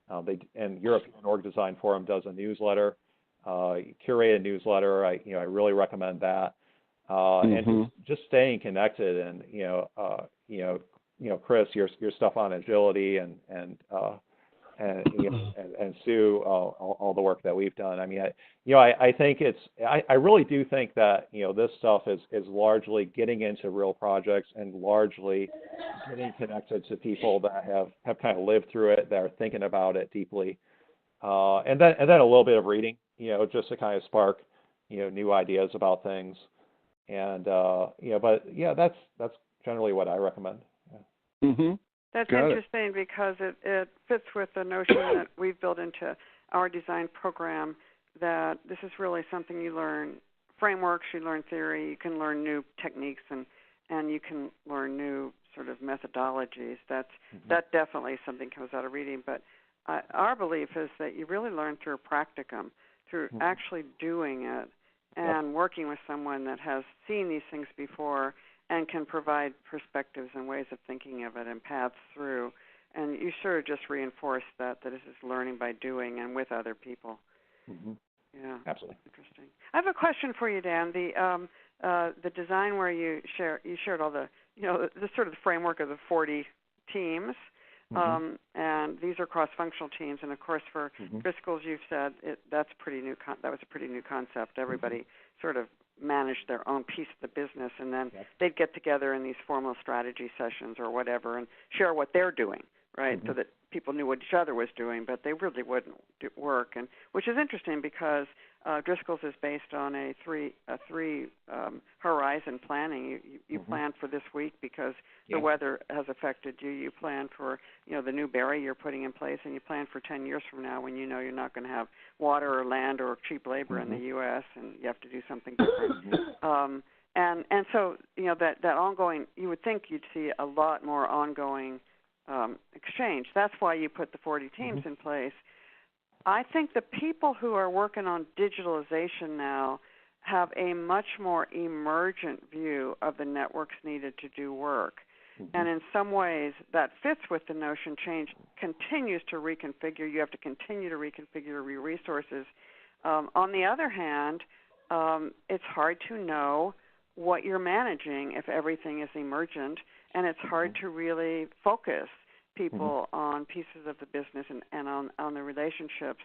And European Org Design Forum does a newsletter, curated newsletter. I really recommend that. And just staying connected, and, Chris, your stuff on agility and Sue, all the work that we've done. I mean, I think I really do think that, this stuff is largely getting into real projects and largely getting connected to people that have kind of lived through it, that are thinking about it deeply. And then a little bit of reading, just to kind of spark, new ideas about things. And, but yeah, that's generally what I recommend. Yeah. Mm-hmm. That's interesting because it fits with the notion that we've built into our design program, that this is really something you learn frameworks, you learn theory, you can learn new techniques, and you can learn new sort of methodologies. That definitely something comes out of reading. But our belief is that you really learn through practicum, through actually doing it and working with someone that has seen these things before and can provide perspectives and ways of thinking of it and paths through. And you sort of just reinforce that this is learning by doing and with other people. Mm-hmm. Yeah, absolutely. Interesting. I have a question for you, Dan. The design where you shared all the the sort of the framework of the 40 teams, and these are cross-functional teams. And of course, for Driscoll's, you've said that's pretty new. That was a pretty new concept. Everybody sort of managed their own piece of the business, and then they'd get together in these formal strategy sessions or whatever and share what they're doing, right? So that people knew what each other was doing, but they really wouldn't work. And which is interesting because Driscoll's is based on a three horizon planning. You plan for this week because the weather has affected you. You plan for the new berry you're putting in place, and you plan for 10 years from now when you're not going to have water or land or cheap labor in the U.S. and you have to do something different. And so that ongoing, you would think you'd see a lot more ongoing exchange. That's why you put the 40 teams in place. I think the people who are working on digitalization now have a much more emergent view of the networks needed to do work. And in some ways, that fits with the notion change continues to reconfigure. You have to continue to reconfigure your resources. On the other hand, it's hard to know what you're managing if everything is emergent, and it's hard to really focus people on pieces of the business and on the relationships.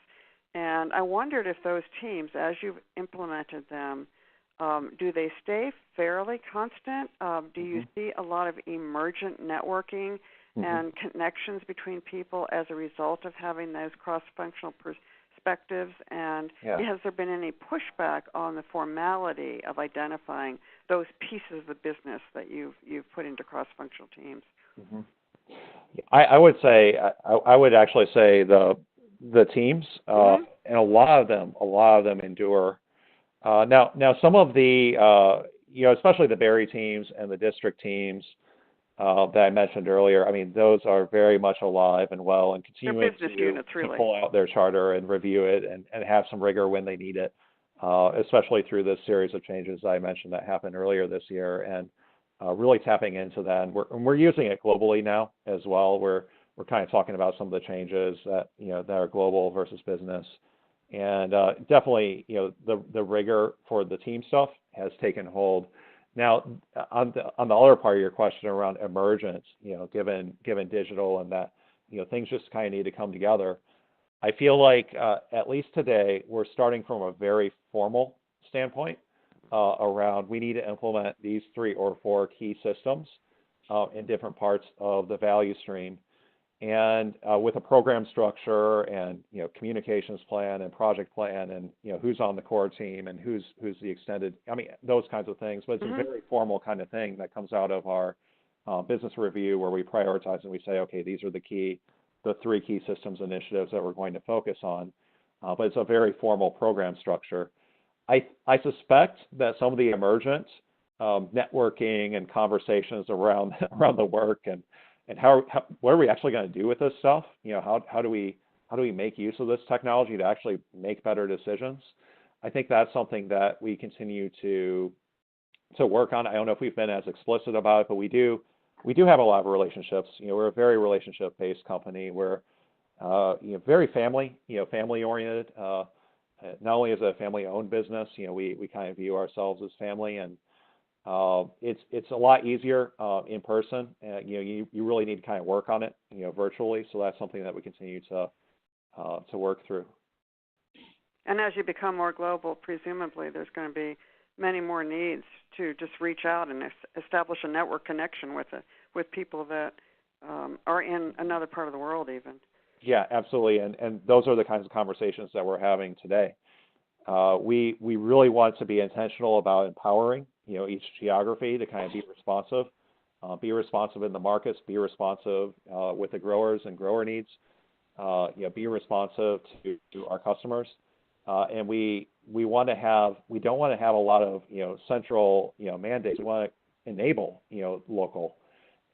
And I wondered if those teams, as you've implemented them, do they stay fairly constant? Do you see a lot of emergent networking and connections between people as a result of having those cross-functional perspectives? And has there been any pushback on the formality of identifying those pieces of the business that you've put into cross-functional teams? I would say I would actually say the teams, and a lot of them endure. Now some of the especially the Berry teams and the district teams that I mentioned earlier. I mean, those are very much alive and well and continuing units, to really. pull out their charter and review it and have some rigor when they need it, especially through this series of changes I mentioned that happened earlier this year, and really tapping into that. And we're using it globally now as well. We're kind of talking about some of the changes that that are global versus business, and definitely the rigor for the team stuff has taken hold. Now, on the other part of your question around emergence, given digital and that things just kind of need to come together, I feel like at least today we're starting from a very formal standpoint around we need to implement these 3 or 4 key systems in different parts of the value stream, and with a program structure and communications plan and project plan and who's on the core team and who's the extended, I mean, those kinds of things. But it's a very formal kind of thing that comes out of our business review, where we prioritize and we say, okay, these are the 3 key systems initiatives that we're going to focus on. But it's a very formal program structure. I suspect that some of the emergent networking and conversations around the work and what are we actually going to do with this stuff? How do we make use of this technology to actually make better decisions? I think that's something that we continue to work on. I don't know if we've been as explicit about it, but we do have a lot of relationships. We're a very relationship-based company. We're very family oriented. Not only is it a family-owned business, we kind of view ourselves as family, and it's a lot easier in person. You really need to kind of work on it, virtually. So that's something that we continue to work through. And as you become more global, presumably there's going to be many more needs to just reach out and establish a network connection with people that are in another part of the world, even. Yeah, absolutely. And those are the kinds of conversations that we're having today. We really want to be intentional about empowering each geography to kind of be responsive in the markets, be responsive with the growers and grower needs, be responsive to our customers, and we don't want to have a lot of central mandates. We want to enable local.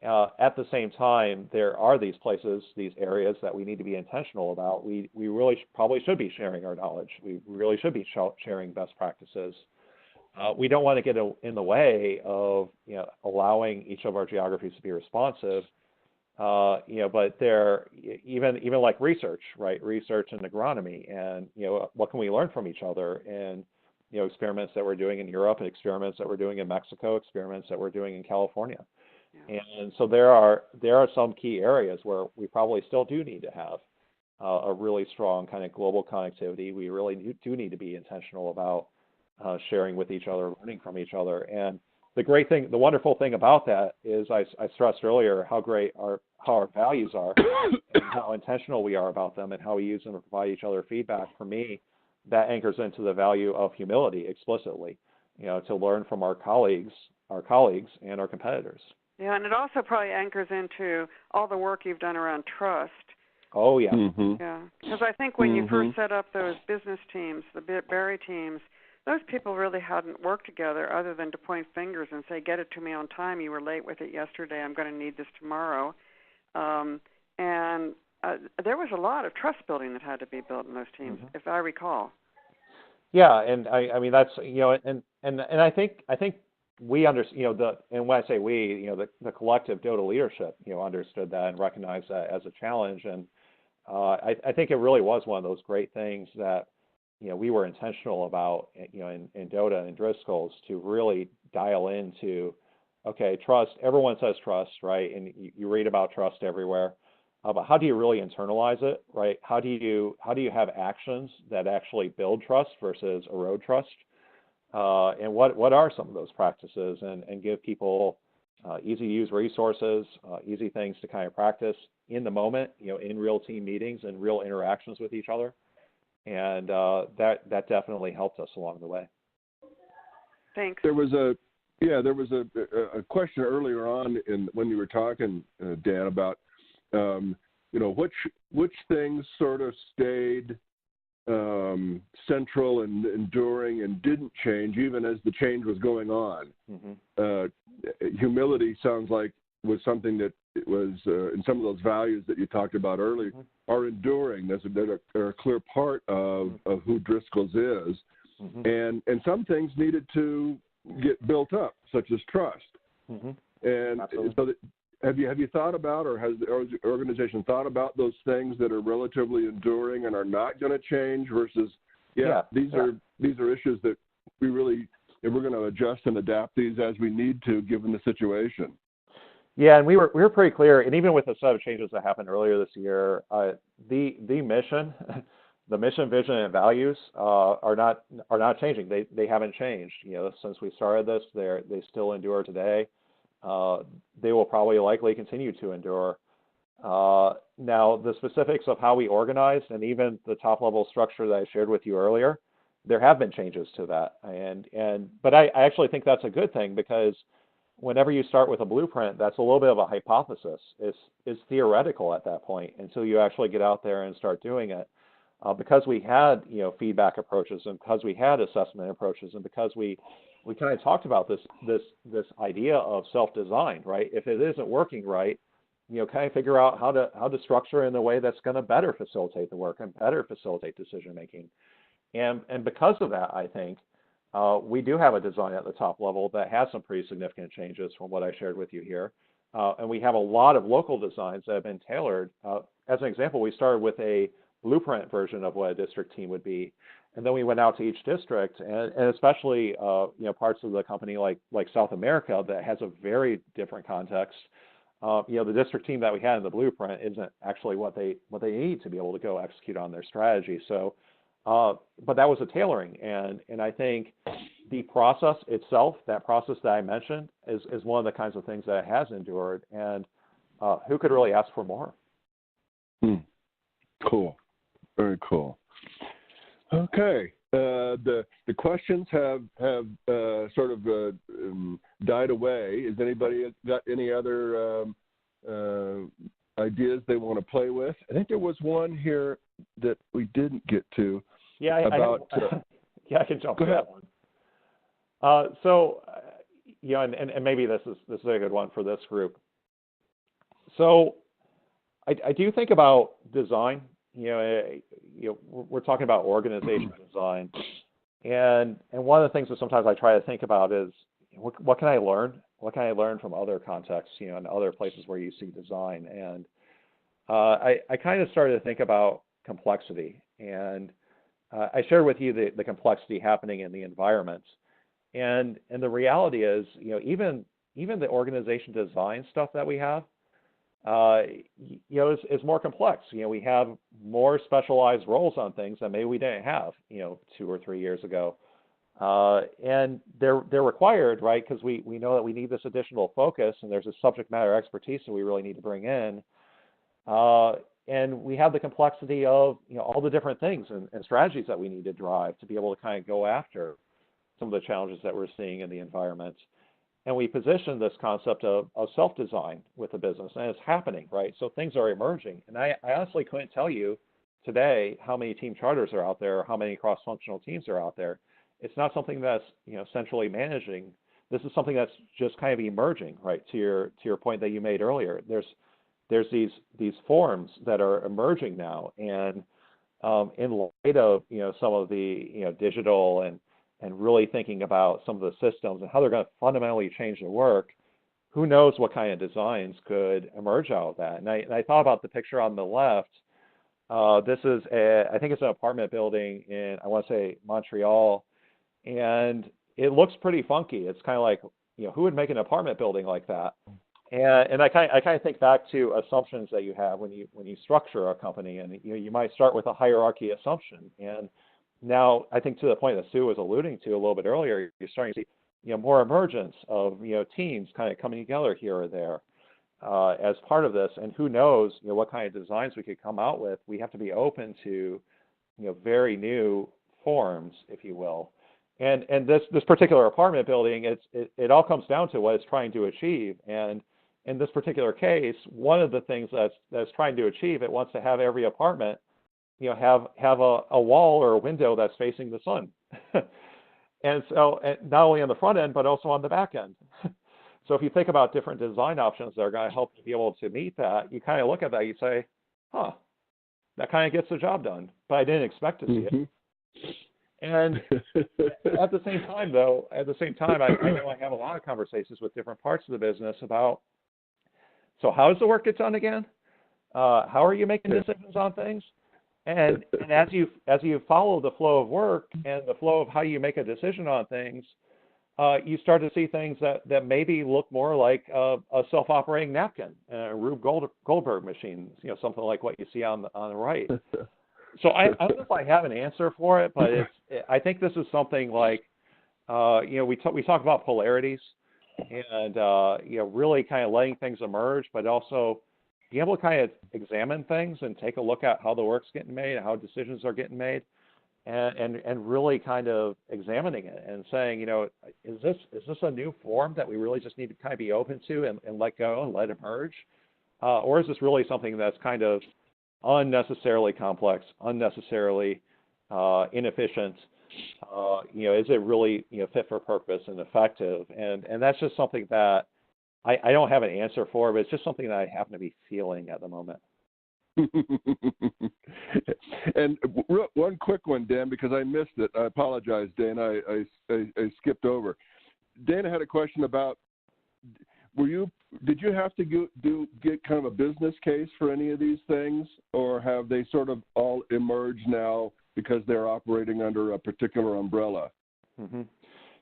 At the same time, there are these places, these areas that we need to be intentional about. We really probably should be sharing our knowledge. We really should be sharing best practices. We don't want to get in the way of allowing each of our geographies to be responsive. But they're even like research, right? Research and agronomy, and what can we learn from each other? And experiments that we're doing in Europe, and experiments that we're doing in Mexico, experiments that we're doing in California. Yeah. And so there are some key areas where we probably still do need to have a really strong kind of global connectivity. We really do need to be intentional about sharing with each other, learning from each other. And the wonderful thing about that is I stressed earlier how our values are and how intentional we are about them and how we use them to provide each other feedback. For me, that anchors into the value of humility explicitly, to learn from our colleagues and our competitors. Yeah, and it also probably anchors into all the work you've done around trust. Oh, yeah. Mm-hmm. Yeah, because I think when you first set up those business teams, the Berry teams, those people really hadn't worked together other than to point fingers and say, get it to me on time. You were late with it yesterday. I'm going to need this tomorrow. And there was a lot of trust building that had to be built in those teams, if I recall. Yeah, and I mean that's and I think we understand and when I say we, the collective DOTA leadership understood that and recognized that as a challenge, and I think it really was one of those great things that we were intentional about in DOTA and Driscoll's to really dial into, okay, trust. Everyone says trust, right? And you read about trust everywhere. But how do you really internalize it, right? How do you have actions that actually build trust versus erode trust? And what are some of those practices? And give people easy to use resources, easy things to kind of practice in the moment, in real team meetings and real interactions with each other. And that definitely helped us along the way. Thanks. There was a question earlier on when you were talking, Dan, about which things sort of stayed central and enduring and didn't change even as the change was going on. Humility sounds like was something that it was in some of those values that you talked about earlier are enduring. They're a clear part of who Driscoll's is. And some things needed to get built up, such as trust. And so have you thought about, or has the organization thought about those things that are relatively enduring and are not going to change versus, these are issues that we're going to adjust and adapt these as we need to, given the situation. Yeah, and we were pretty clear, and even with the set of changes that happened earlier this year, the mission, the mission, vision, and values are not changing. They haven't changed. Since we started this, they still endure today. They will probably likely continue to endure. Now, the specifics of how we organized and even the top level structure that I shared with you earlier, there have been changes to that. But I actually think that's a good thing, because whenever you start with a blueprint, that's a little bit of a hypothesis. It's theoretical at that point until you actually get out there and start doing it. Because we had feedback approaches, and because we had assessment approaches, and because we kind of talked about this idea of self-design, right? If it isn't working right, kind of figure out how to structure in a way that's going to better facilitate the work and better facilitate decision making. And because of that, I think we do have a design at the top level that has some pretty significant changes from what I shared with you here. And we have a lot of local designs that have been tailored. As an example, we started with a blueprint version of what a district team would be. And then we went out to each district, and especially parts of the company like South America that has a very different context. The district team that we had in the blueprint isn't actually what they need to be able to go execute on their strategy. So, but that was a tailoring, and I think the process itself, that process that I mentioned, is one of the kinds of things that has endured. And who could really ask for more? Cool, very cool. Okay, the questions have sort of died away. Has anybody got any other ideas they want to play with? I think there was one here that we didn't get to. Yeah, I can jump to that one. And maybe this is a good one for this group. So I do think about design. We're talking about organization design, and one of the things that sometimes I try to think about is what can I learn? What can I learn from other contexts, and other places where you see design? And I kind of started to think about complexity, and I shared with you the complexity happening in the environment, and the reality is, even the organization design stuff that we have, is more complex. We have more specialized roles on things that maybe we didn't have, 2 or 3 years ago. And they're required, right? Because we know that we need this additional focus, and there's a subject matter expertise that we really need to bring in. And we have the complexity of, all the different things and strategies that we need to drive to be able to kind of go after some of the challenges that we're seeing in the environment. And we position this concept of self-design with the business, and it's happening, right? So things are emerging. And I honestly couldn't tell you today how many team charters are out there, or how many cross-functional teams are out there. It's not something that's, centrally managing. This is something that's just kind of emerging, right? To your point that you made earlier. There's these forms that are emerging now, and in light of some of the digital and really thinking about some of the systems and how they're going to fundamentally change the work, who knows what kind of designs could emerge out of that. And I thought about the picture on the left. This is I think it's an apartment building in, I want to say, Montreal, and it looks pretty funky. It's kind of like, who would make an apartment building like that? And I kind of think back to assumptions that you have when you structure a company, and you might start with a hierarchy assumption. And now, I think to the point that Sue was alluding to a little bit earlier, you're starting to see more emergence of teams kind of coming together here or there as part of this. And who knows what kind of designs we could come out with. We have to be open to very new forms, if you will. And this particular apartment building, it all comes down to what it's trying to achieve. And in this particular case, one of the things that's trying to achieve, it wants to have every apartment, have a wall or a window that's facing the sun. And so not only on the front end, but also on the back end. So if you think about different design options that are going to help you be able to meet that, you kind of look at that, you say, huh, that kind of gets the job done, but I didn't expect to see it. And at the same time, I know I have a lot of conversations with different parts of the business about, so how does the work get done again? How are you making decisions on things? And as you follow the flow of work and the flow of how you make a decision on things, you start to see things that maybe look more like a self-operating napkin, a Rube Goldberg machine, something like what you see on the right. So I don't know if I have an answer for it, but I think this is something like, we talk about polarities and, really kind of letting things emerge, but also be able to kind of examine things and take a look at how the work's getting made and how decisions are getting made. And really kind of examining it and saying, is this a new form that we really just need to kind of be open to and let go and let emerge? Or is this really something that's kind of unnecessarily complex, unnecessarily inefficient? Is it really fit for purpose and effective? And that's just something that I don't have an answer for, but it's just something that I happen to be feeling at the moment. And one quick one, Dan, because I missed it. I apologize, Dan. I skipped over. Dana had a question about, did you have to get kind of a business case for any of these things, or have they sort of all emerged now because they're operating under a particular umbrella? Mm-hmm.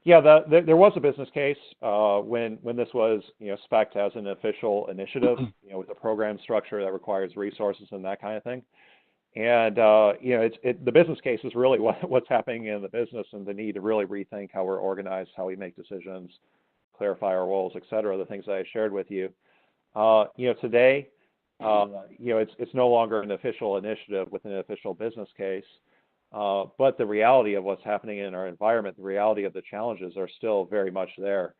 Yeah, there was a business case when this was spec'd as an official initiative, with a program structure that requires resources and that kind of thing. And the business case is really what's happening in the business and the need to really rethink how we're organized, how we make decisions, clarify our roles, et cetera, the things that I shared with you. Today, it's no longer an official initiative with an official business case. But the reality of what's happening in our environment, the reality of the challenges are still very much there.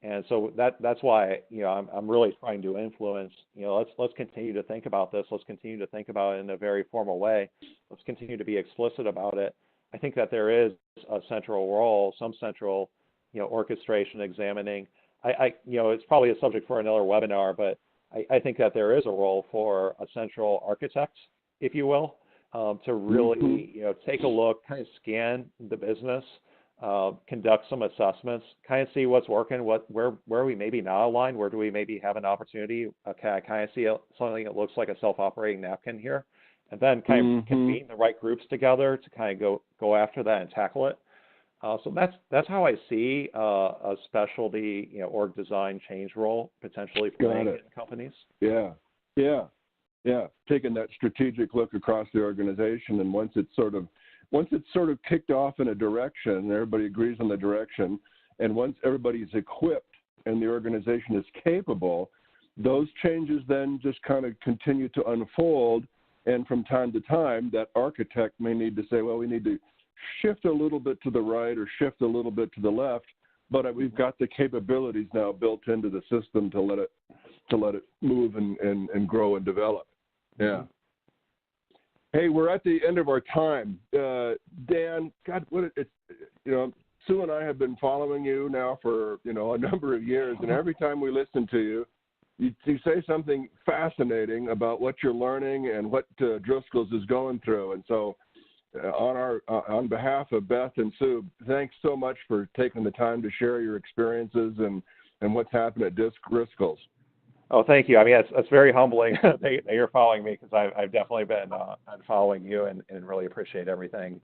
And so that's why, I'm really trying to influence, let's continue to think about this. Let's continue to think about it in a very formal way. Let's continue to be explicit about it. I think that there is a central role, some central, orchestration, examining. It's probably a subject for another webinar, but I think that there is a role for a central architect, if you will, to really, take a look, kind of scan the business, conduct some assessments, kind of see what's working, where we maybe not aligned, where do we maybe have an opportunity, kind of see something that looks like a self-operating napkin here, and then kind of convene the right groups together to kind of go after that and tackle it. So that's how I see a specialty, org design change role potentially playing in companies. Yeah, taking that strategic look across the organization, and once it's sort of kicked off in a direction, and everybody agrees on the direction, and once everybody's equipped and the organization is capable, those changes then just kind of continue to unfold, and from time to time, that architect may need to say, well, we need to shift a little bit to the right or shift a little bit to the left, but we've got the capabilities now built into the system to let it move and grow and develop. Yeah. Hey, we're at the end of our time. Dan, God, Sue and I have been following you now for, a number of years, and every time we listen to you, you say something fascinating about what you're learning and what Driscoll's is going through. And so on behalf of Beth and Sue, thanks so much for taking the time to share your experiences and what's happened at Driscoll's. Oh, thank you. I mean, it's very humbling that you're following me, because I've definitely been following you and really appreciate everything.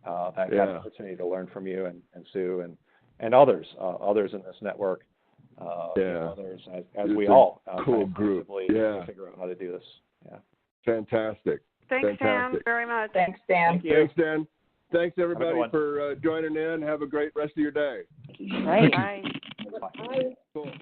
I've had an opportunity to learn from you and Sue and others in this network. Others as we all cool group. Figure out how to do this. Yeah. Fantastic. Thanks, Dan, very much. Thanks, Dan. Thanks, Dan. Thanks, everybody, for joining in. Have a great rest of your day. Right. Bye. Bye. Cool.